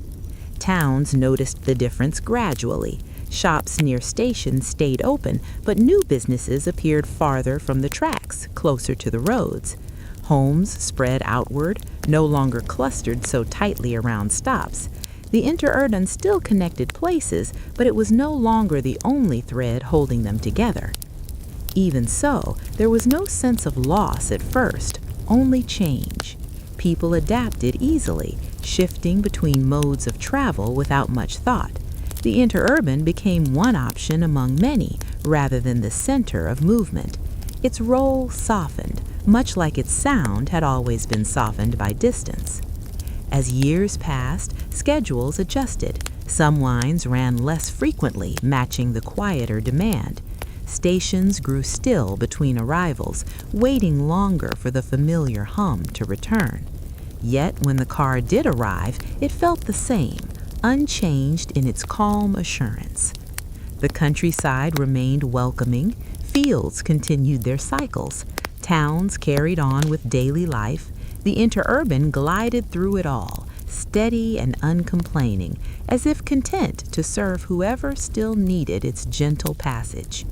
Towns noticed the difference gradually. Shops near stations stayed open, but new businesses appeared farther from the tracks, closer to the roads. Homes spread outward, no longer clustered so tightly around stops. The interurban still connected places, but it was no longer the only thread holding them together. Even so, there was no sense of loss at first, only change. People adapted easily, shifting between modes of travel without much thought. The interurban became one option among many, rather than the center of movement. Its role softened, much like its sound had always been softened by distance. As years passed, schedules adjusted. Some lines ran less frequently, matching the quieter demand. Stations grew still between arrivals, waiting longer for the familiar hum to return. Yet when the car did arrive, it felt the same, unchanged in its calm assurance. The countryside remained welcoming, fields continued their cycles, towns carried on with daily life. The interurban glided through it all, steady and uncomplaining, as if content to serve whoever still needed its gentle passage.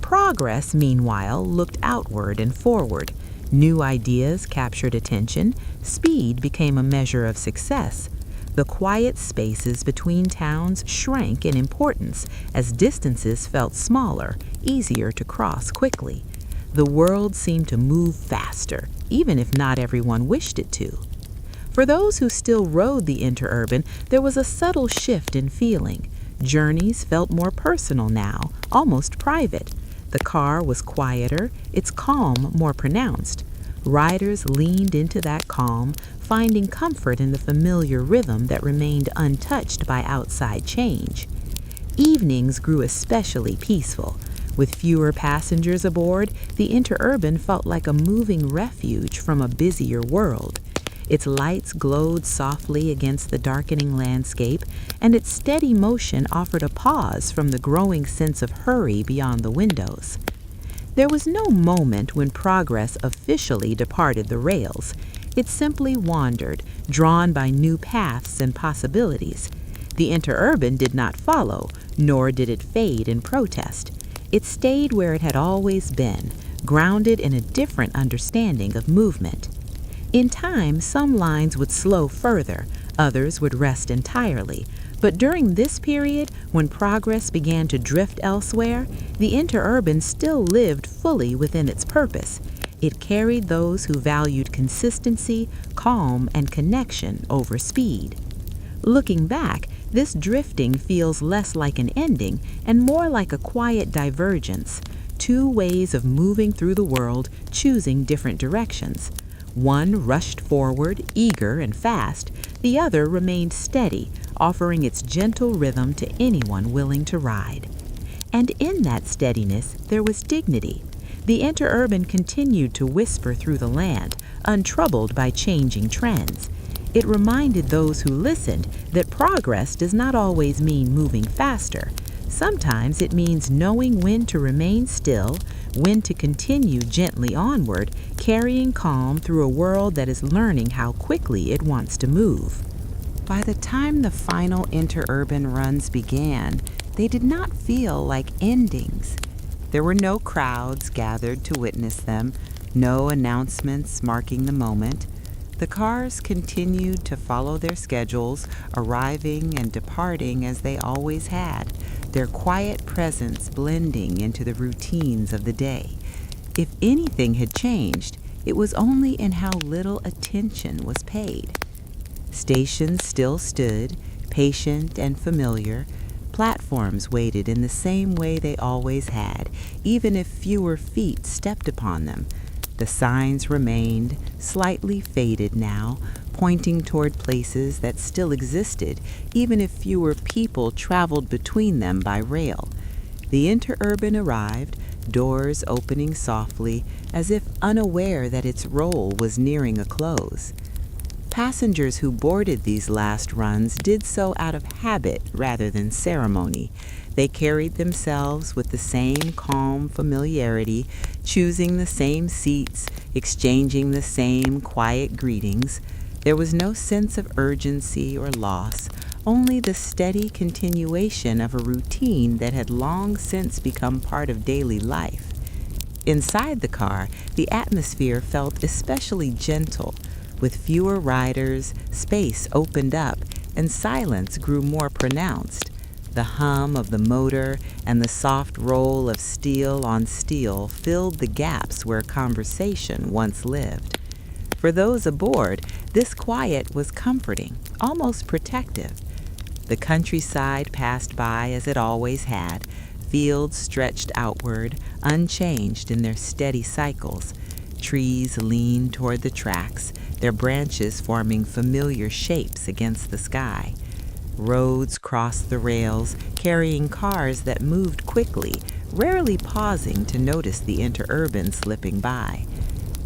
Progress, meanwhile, looked outward and forward. New ideas captured attention. Speed became a measure of success. The quiet spaces between towns shrank in importance as distances felt smaller, easier to cross quickly. The world seemed to move faster, even if not everyone wished it to. For those who still rode the interurban, there was a subtle shift in feeling. Journeys felt more personal now, almost private. The car was quieter, its calm more pronounced. Riders leaned into that calm, finding comfort in the familiar rhythm that remained untouched by outside change. Evenings grew especially peaceful. With fewer passengers aboard, the interurban felt like a moving refuge from a busier world. Its lights glowed softly against the darkening landscape, and its steady motion offered a pause from the growing sense of hurry beyond the windows. There was no moment when progress officially departed the rails. It simply wandered, drawn by new paths and possibilities. The interurban did not follow, nor did it fade in protest. It stayed where it had always been, grounded in a different understanding of movement. In time, some lines would slow further, others would rest entirely. But during this period, when progress began to drift elsewhere, the interurban still lived fully within its purpose. It carried those who valued consistency, calm, and connection over speed. Looking back, this drifting feels less like an ending and more like a quiet divergence, two ways of moving through the world, choosing different directions. One rushed forward, eager and fast. The other remained steady, offering its gentle rhythm to anyone willing to ride. And in that steadiness, there was dignity. The interurban continued to whisper through the land, untroubled by changing trends. It reminded those who listened that progress does not always mean moving faster. Sometimes it means knowing when to remain still, when to continue gently onward, carrying calm through a world that is learning how quickly it wants to move. By the time the final interurban runs began, they did not feel like endings. There were no crowds gathered to witness them, no announcements marking the moment. The cars continued to follow their schedules, arriving and departing as they always had, their quiet presence blending into the routines of the day. If anything had changed, it was only in how little attention was paid. Stations still stood, patient and familiar. Platforms waited in the same way they always had, even if fewer feet stepped upon them. The signs remained, slightly faded now, pointing toward places that still existed, even if fewer people traveled between them by rail. The Interurban arrived, doors opening softly, as if unaware that its role was nearing a close. Passengers who boarded these last runs did so out of habit rather than ceremony. They carried themselves with the same calm familiarity, choosing the same seats, exchanging the same quiet greetings. There was no sense of urgency or loss, only the steady continuation of a routine that had long since become part of daily life. Inside the car, the atmosphere felt especially gentle. With fewer riders, space opened up, and silence grew more pronounced. The hum of the motor and the soft roll of steel on steel filled the gaps where conversation once lived. For those aboard, this quiet was comforting, almost protective. The countryside passed by as it always had, fields stretched outward, unchanged in their steady cycles. Trees leaned toward the tracks, their branches forming familiar shapes against the sky. Roads crossed the rails, carrying cars that moved quickly, rarely pausing to notice the Interurban slipping by.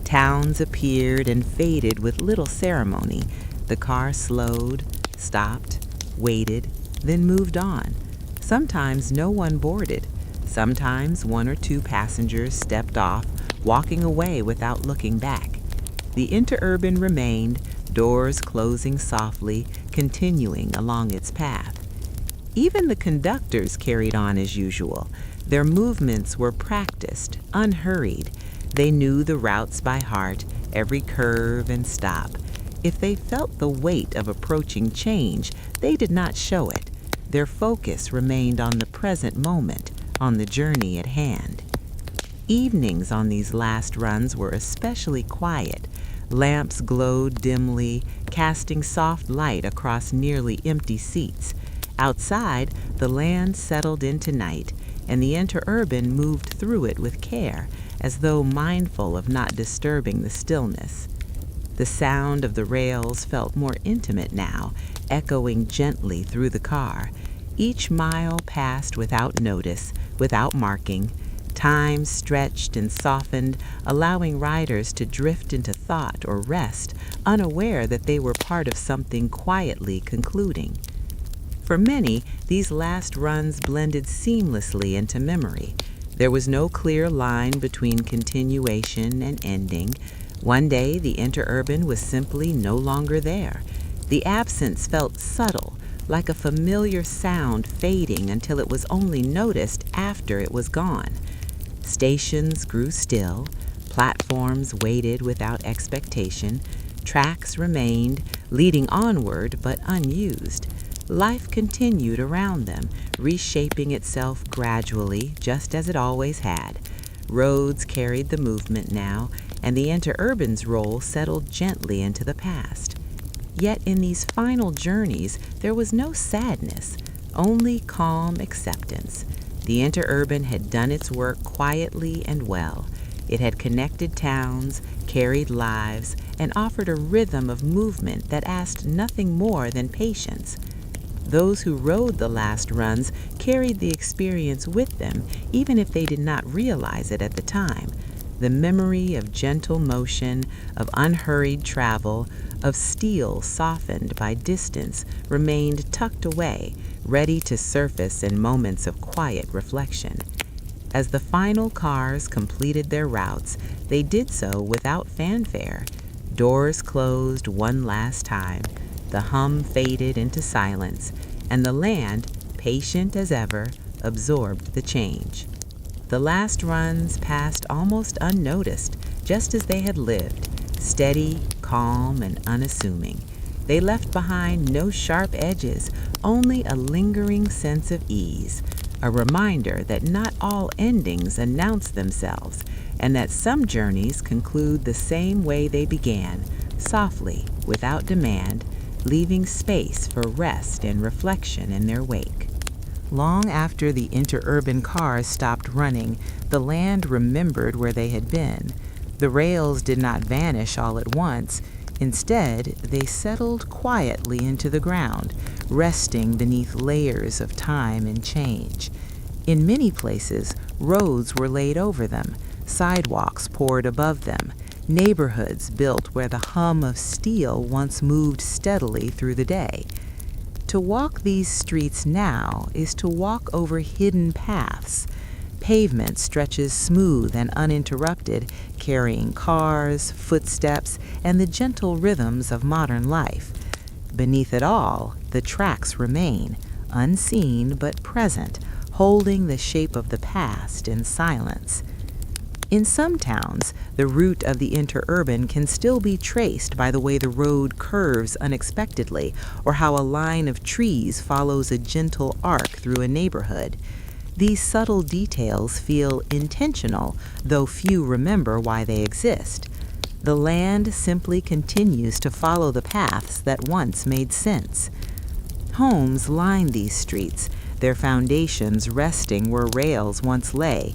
Towns appeared and faded with little ceremony. The car slowed, stopped, waited, then moved on. Sometimes no one boarded. Sometimes one or two passengers stepped off, walking away without looking back. The Interurban remained, doors closing softly, continuing along its path. Even the conductors carried on as usual. Their movements were practiced, unhurried. They knew the routes by heart, every curve and stop. If they felt the weight of approaching change, they did not show it. Their focus remained on the present moment, on the journey at hand. Evenings on these last runs were especially quiet. Lamps glowed dimly, casting soft light across nearly empty seats. Outside, the land settled into night, and the Interurban moved through it with care, as though mindful of not disturbing the stillness. The sound of the rails felt more intimate now, echoing gently through the car. Each mile passed without notice, without marking. Time stretched and softened, allowing riders to drift into thought or rest, unaware that they were part of something quietly concluding. For many, these last runs blended seamlessly into memory. There was no clear line between continuation and ending. One day, the Interurban was simply no longer there. The absence felt subtle, like a familiar sound fading until it was only noticed after it was gone. Stations grew still, platforms waited without expectation, tracks remained, leading onward but unused. Life continued around them, reshaping itself gradually, just as it always had. Roads carried the movement now, and the Interurban's role settled gently into the past. Yet in these final journeys, there was no sadness, only calm acceptance. The Interurban had done its work quietly and well. It had connected towns, carried lives, and offered a rhythm of movement that asked nothing more than patience. Those who rode the last runs carried the experience with them, even if they did not realize it at the time. The memory of gentle motion, of unhurried travel, of steel softened by distance remained tucked away, ready to surface in moments of quiet reflection. As the final cars completed their routes, they did so without fanfare. Doors closed one last time, the hum faded into silence, and the land, patient as ever, absorbed the change. The last runs passed almost unnoticed, just as they had lived, Steady, calm, and unassuming. They left behind no sharp edges, only a lingering sense of ease, a reminder that not all endings announce themselves, and that some journeys conclude the same way they began, softly, without demand, leaving space for rest and reflection in their wake. Long after the interurban cars stopped running, the land remembered where they had been. The rails did not vanish all at once. Instead, they settled quietly into the ground, resting beneath layers of time and change. In many places, roads were laid over them, sidewalks poured above them, neighborhoods built where the hum of steel once moved steadily through the day. To walk these streets now is to walk over hidden paths. Pavement stretches smooth and uninterrupted, carrying cars, footsteps, and the gentle rhythms of modern life. Beneath it all, the tracks remain, unseen but present, holding the shape of the past in silence. In some towns, the route of the interurban can still be traced by the way the road curves unexpectedly, or how a line of trees follows a gentle arc through a neighborhood. These subtle details feel intentional, though few remember why they exist. The land simply continues to follow the paths that once made sense. Homes line these streets, their foundations resting where rails once lay.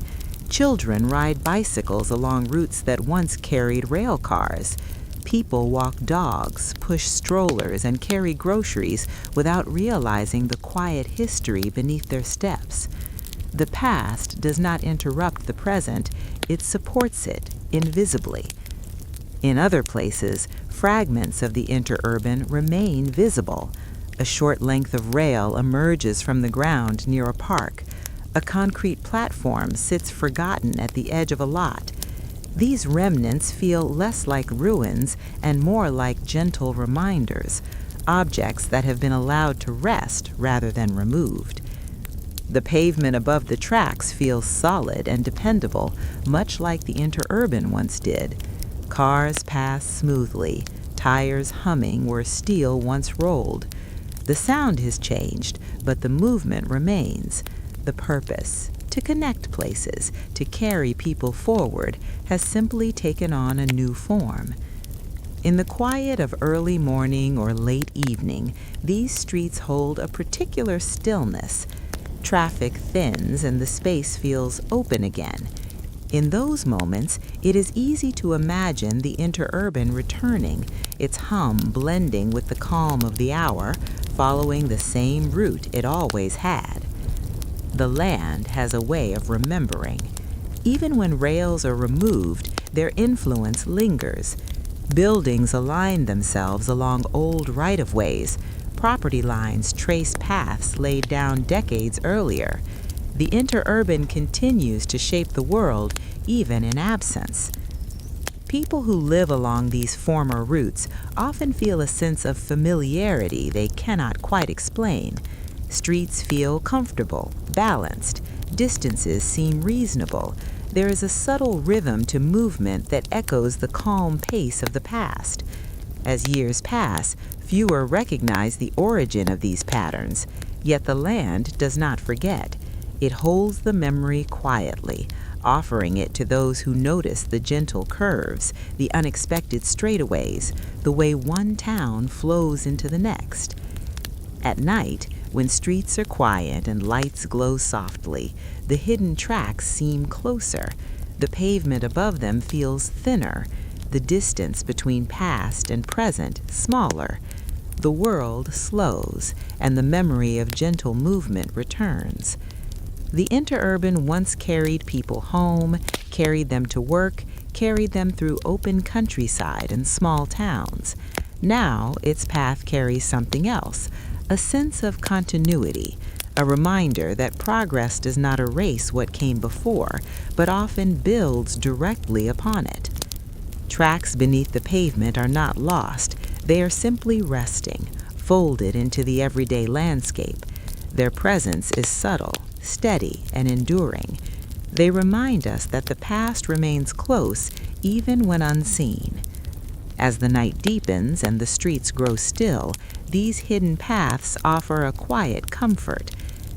Children ride bicycles along routes that once carried rail cars. People walk dogs, push strollers, and carry groceries without realizing the quiet history beneath their steps. The past does not interrupt the present, it supports it invisibly. In other places, fragments of the interurban remain visible. A short length of rail emerges from the ground near a park. A concrete platform sits forgotten at the edge of a lot. These remnants feel less like ruins and more like gentle reminders, objects that have been allowed to rest rather than removed. The pavement above the tracks feels solid and dependable, much like the interurban once did. Cars pass smoothly, tires humming where steel once rolled. The sound has changed, but the movement remains. The purpose, to connect places, to carry people forward, has simply taken on a new form. In the quiet of early morning or late evening, these streets hold a particular stillness. Traffic thins and the space feels open again. In those moments, it is easy to imagine the interurban returning, its hum blending with the calm of the hour, following the same route it always had. The land has a way of remembering. Even when rails are removed, their influence lingers. Buildings align themselves along old right-of-ways. Property lines trace paths laid down decades earlier. The interurban continues to shape the world, even in absence. People who live along these former routes often feel a sense of familiarity they cannot quite explain. Streets feel comfortable, balanced. Distances seem reasonable. There is a subtle rhythm to movement that echoes the calm pace of the past. As years pass, fewer recognize the origin of these patterns, yet the land does not forget. It holds the memory quietly, offering it to those who notice the gentle curves, the unexpected straightaways, the way one town flows into the next. At night, when streets are quiet and lights glow softly, the hidden tracks seem closer. The pavement above them feels thinner, the distance between past and present smaller. The world slows, and the memory of gentle movement returns. The interurban once carried people home, carried them to work, carried them through open countryside and small towns. Now its path carries something else, a sense of continuity, a reminder that progress does not erase what came before, but often builds directly upon it. Tracks beneath the pavement are not lost, they are simply resting, folded into the everyday landscape. Their presence is subtle, steady, and enduring. They remind us that the past remains close even when unseen. As the night deepens and the streets grow still, these hidden paths offer a quiet comfort.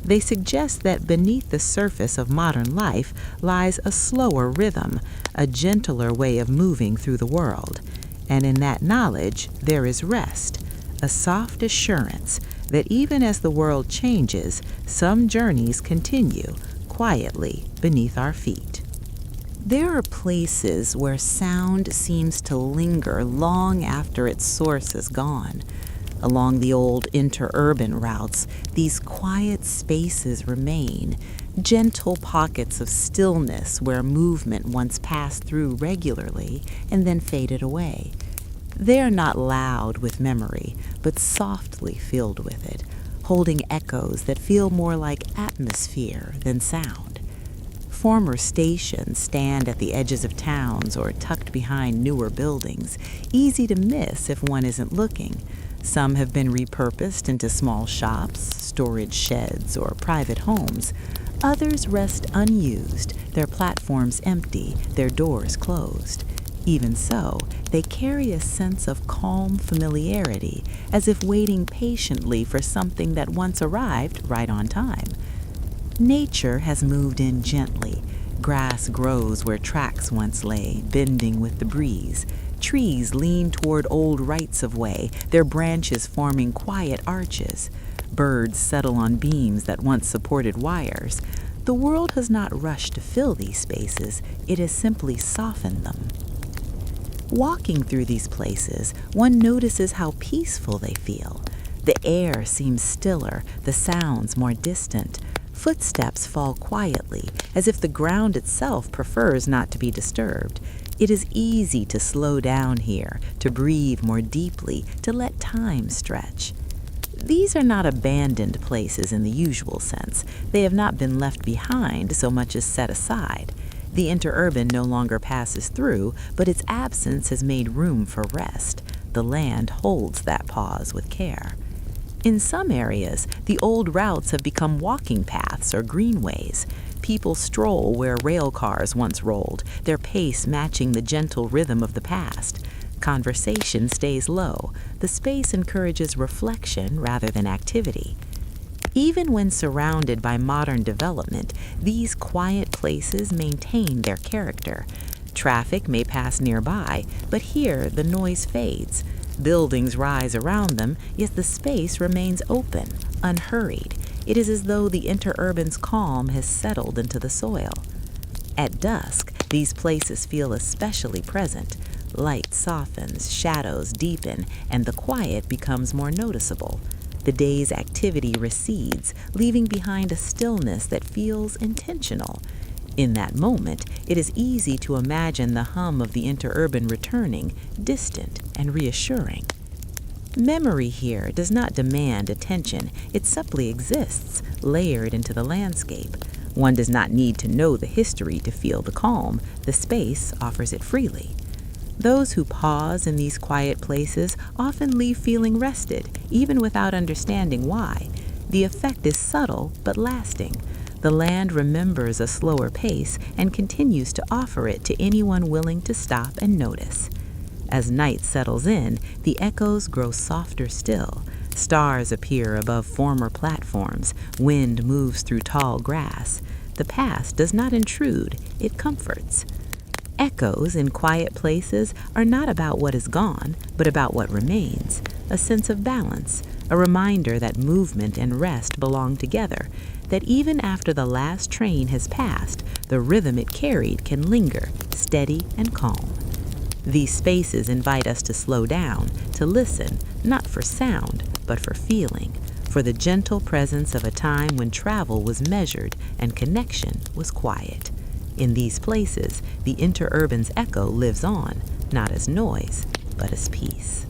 They suggest that beneath the surface of modern life lies a slower rhythm, a gentler way of moving through the world. And in that knowledge, there is rest, a soft assurance that even as the world changes, some journeys continue quietly beneath our feet. There are places where sound seems to linger long after its source is gone. Along the old interurban routes, these quiet spaces remain, gentle pockets of stillness where movement once passed through regularly and then faded away. They are not loud with memory, but softly filled with it, holding echoes that feel more like atmosphere than sound. Former stations stand at the edges of towns or tucked behind newer buildings, easy to miss if one isn't looking. Some have been repurposed into small shops, storage sheds, or private homes. Others rest unused, their platforms empty, their doors closed. Even so, they carry a sense of calm familiarity, as if waiting patiently for something that once arrived right on time. Nature has moved in gently. Grass grows where tracks once lay, bending with the breeze. Trees lean toward old rights-of-way, their branches forming quiet arches. Birds settle on beams that once supported wires. The world has not rushed to fill these spaces, it has simply softened them. Walking through these places, one notices how peaceful they feel. The air seems stiller, the sounds more distant. Footsteps fall quietly, as if the ground itself prefers not to be disturbed. It is easy to slow down here, to breathe more deeply, to let time stretch. These are not abandoned places in the usual sense. They have not been left behind so much as set aside. The interurban no longer passes through, but its absence has made room for rest. The land holds that pause with care. In some areas, the old routes have become walking paths or greenways. People stroll where rail cars once rolled, their pace matching the gentle rhythm of the past. Conversation stays low. The space encourages reflection rather than activity. Even when surrounded by modern development, these quiet places maintain their character. Traffic may pass nearby, but here the noise fades. Buildings rise around them, yet the space remains open, unhurried. It is as though the interurban's calm has settled into the soil. At dusk, these places feel especially present. Light softens, shadows deepen, and the quiet becomes more noticeable. The day's activity recedes, leaving behind a stillness that feels intentional. In that moment, it is easy to imagine the hum of the interurban returning, distant and reassuring. Memory here does not demand attention, it simply exists, layered into the landscape. One does not need to know the history to feel the calm, the space offers it freely. Those who pause in these quiet places often leave feeling rested, even without understanding why. The effect is subtle but lasting. The land remembers a slower pace and continues to offer it to anyone willing to stop and notice. As night settles in, the echoes grow softer still. Stars appear above former platforms. Wind moves through tall grass. The past does not intrude, it comforts. Echoes in quiet places are not about what is gone, but about what remains. A sense of balance, a reminder that movement and rest belong together, that even after the last train has passed, the rhythm it carried can linger, steady and calm. These spaces invite us to slow down, to listen, not for sound, but for feeling, for the gentle presence of a time when travel was measured and connection was quiet. In these places, the interurban's echo lives on, not as noise, but as peace.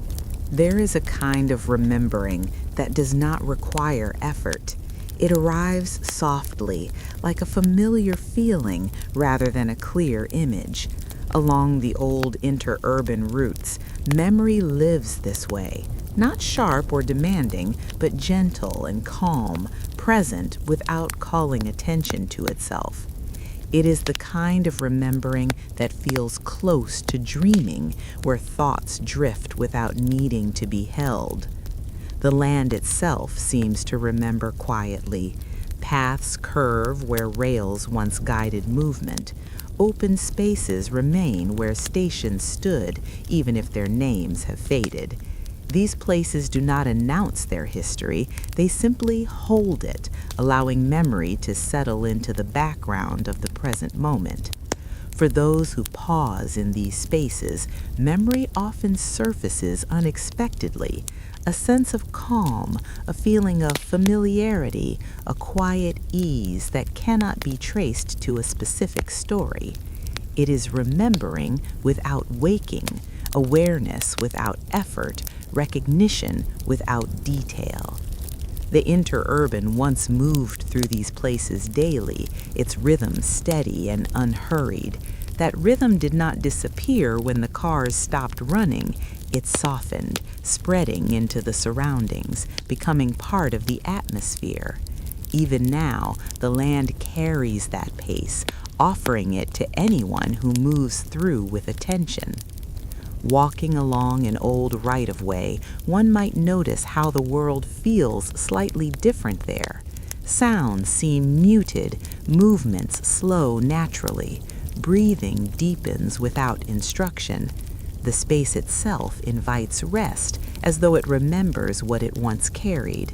There is a kind of remembering that does not require effort. It arrives softly, like a familiar feeling rather than a clear image. Along the old interurban routes, memory lives this way, not sharp or demanding, but gentle and calm, present without calling attention to itself. It is the kind of remembering that feels close to dreaming, where thoughts drift without needing to be held. The land itself seems to remember quietly. Paths curve where rails once guided movement. Open spaces remain where stations stood, even if their names have faded. These places do not announce their history, they simply hold it, allowing memory to settle into the background of the present moment. For those who pause in these spaces, memory often surfaces unexpectedly. A sense of calm, a feeling of familiarity, a quiet ease that cannot be traced to a specific story. It is remembering without waking, awareness without effort, recognition without detail. The interurban once moved through these places daily, its rhythm steady and unhurried. That rhythm did not disappear when the cars stopped running. It softened, spreading into the surroundings, becoming part of the atmosphere. Even now, the land carries that pace, offering it to anyone who moves through with attention. Walking along an old right-of-way, one might notice how the world feels slightly different there. Sounds seem muted, movements slow naturally. Breathing deepens without instruction. The space itself invites rest, as though it remembers what it once carried.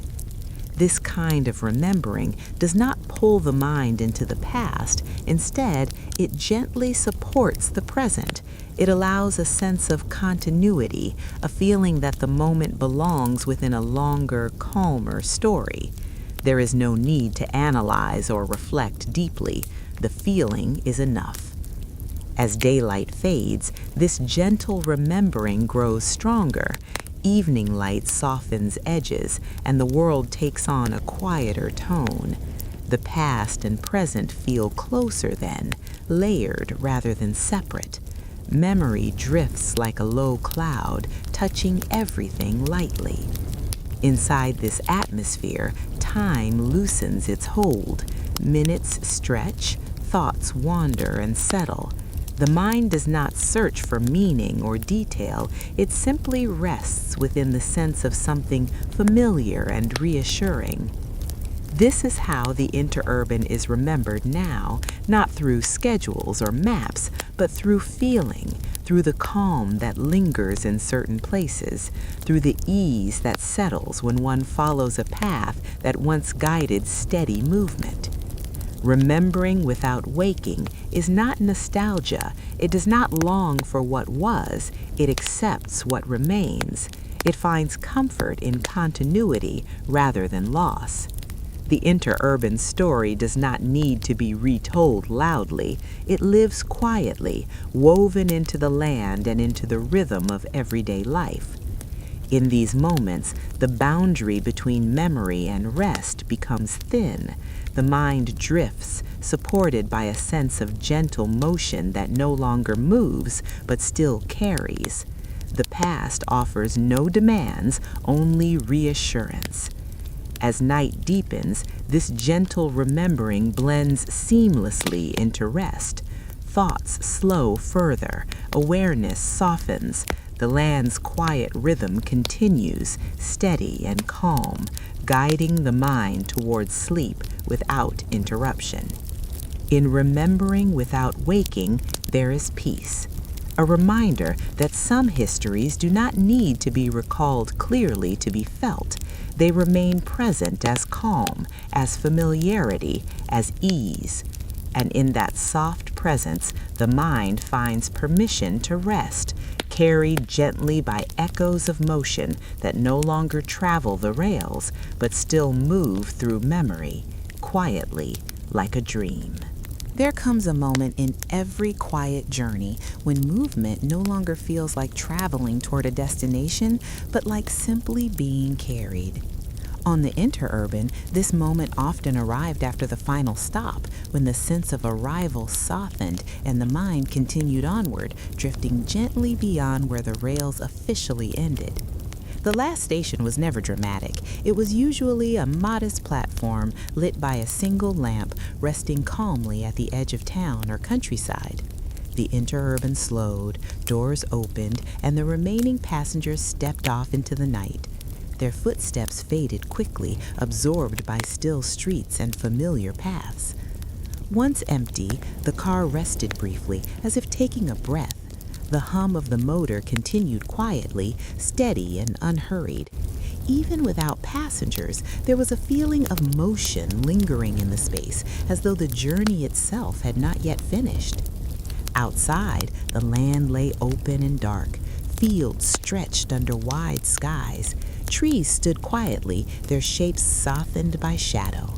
This kind of remembering does not pull the mind into the past. Instead, it gently supports the present. It allows a sense of continuity, a feeling that the moment belongs within a longer, calmer story. There is no need to analyze or reflect deeply. The feeling is enough. As daylight fades, this gentle remembering grows stronger. Evening light softens edges, and the world takes on a quieter tone. The past and present feel closer then, layered rather than separate. Memory drifts like a low cloud, touching everything lightly. Inside this atmosphere, time loosens its hold. Minutes stretch, thoughts wander and settle. The mind does not search for meaning or detail, it simply rests within the sense of something familiar and reassuring. This is how the interurban is remembered now, not through schedules or maps, but through feeling, through the calm that lingers in certain places, through the ease that settles when one follows a path that once guided steady movement. Remembering without waking is not nostalgia. It does not long for what was. It accepts what remains. It finds comfort in continuity rather than loss. The interurban story does not need to be retold loudly. It lives quietly, woven into the land and into the rhythm of everyday life. In these moments, the boundary between memory and rest becomes thin. The mind drifts, supported by a sense of gentle motion that no longer moves, but still carries. The past offers no demands, only reassurance. As night deepens, this gentle remembering blends seamlessly into rest. Thoughts slow further, awareness softens. The land's quiet rhythm continues, steady and calm, guiding the mind towards sleep without interruption. In remembering without waking, there is peace, a reminder that some histories do not need to be recalled clearly to be felt. They remain present as calm, as familiarity, as ease. And in that soft presence, the mind finds permission to rest, carried gently by echoes of motion that no longer travel the rails, but still move through memory, quietly, like a dream. There comes a moment in every quiet journey when movement no longer feels like traveling toward a destination, but like simply being carried. On the interurban, this moment often arrived after the final stop, when the sense of arrival softened and the mind continued onward, drifting gently beyond where the rails officially ended. The last station was never dramatic. It was usually a modest platform lit by a single lamp resting calmly at the edge of town or countryside. The Interurban slowed, doors opened, and the remaining passengers stepped off into the night. Their footsteps faded quickly, absorbed by still streets and familiar paths. Once empty, the car rested briefly, as if taking a breath. The hum of the motor continued quietly, steady and unhurried. Even without passengers, there was a feeling of motion lingering in the space, as though the journey itself had not yet finished. Outside, the land lay open and dark. Fields stretched under wide skies. Trees stood quietly, their shapes softened by shadow.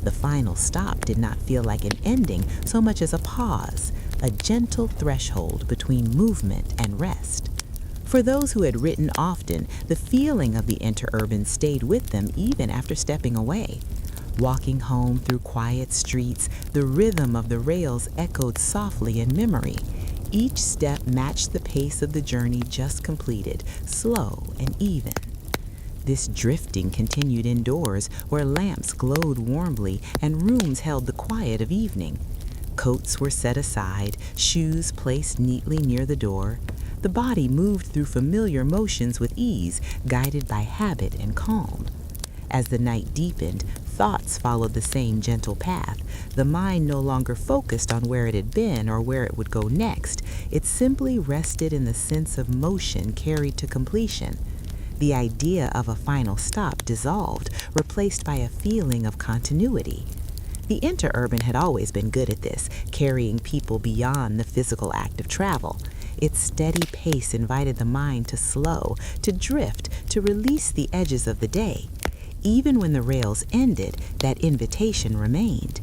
The final stop did not feel like an ending so much as a pause, a gentle threshold between movement and rest. For those who had ridden often, the feeling of the Interurban stayed with them even after stepping away. Walking home through quiet streets, the rhythm of the rails echoed softly in memory. Each step matched the pace of the journey just completed, slow and even. This drifting continued indoors, where lamps glowed warmly and rooms held the quiet of evening. Coats were set aside, shoes placed neatly near the door. The body moved through familiar motions with ease, guided by habit and calm. As the night deepened, thoughts followed the same gentle path. The mind no longer focused on where it had been or where it would go next. It simply rested in the sense of motion carried to completion. The idea of a final stop dissolved, replaced by a feeling of continuity. The Interurban had always been good at this, carrying people beyond the physical act of travel. Its steady pace invited the mind to slow, to drift, to release the edges of the day. Even when the rails ended, that invitation remained.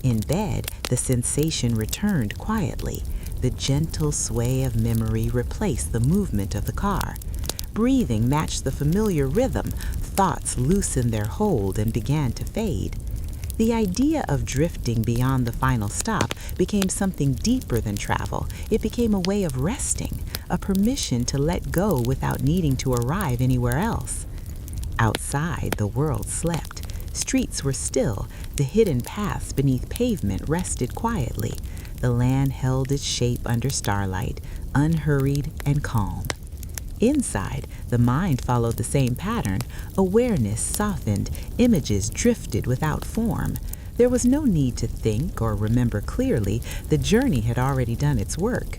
In bed, the sensation returned quietly. The gentle sway of memory replaced the movement of the car. Breathing matched the familiar rhythm. Thoughts loosened their hold and began to fade. The idea of drifting beyond the final stop became something deeper than travel. It became a way of resting, a permission to let go without needing to arrive anywhere else. Outside, the world slept. Streets were still. The hidden paths beneath pavement rested quietly. The land held its shape under starlight, unhurried and calm. Inside, the mind followed the same pattern. Awareness softened, images drifted without form. There was no need to think or remember clearly. The journey had already done its work.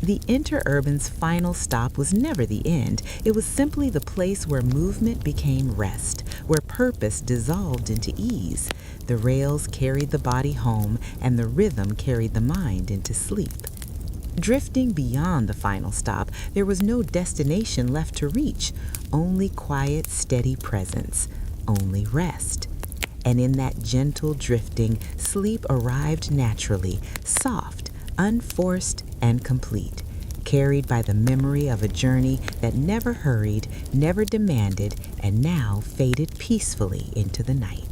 The Interurban's final stop was never the end. It was simply the place where movement became rest, where purpose dissolved into ease. The rails carried the body home, and the rhythm carried the mind into sleep. Drifting beyond the final stop, there was no destination left to reach, only quiet, steady presence, only rest. And in that gentle drifting, sleep arrived naturally, soft, unforced, and complete, carried by the memory of a journey that never hurried, never demanded, and now faded peacefully into the night.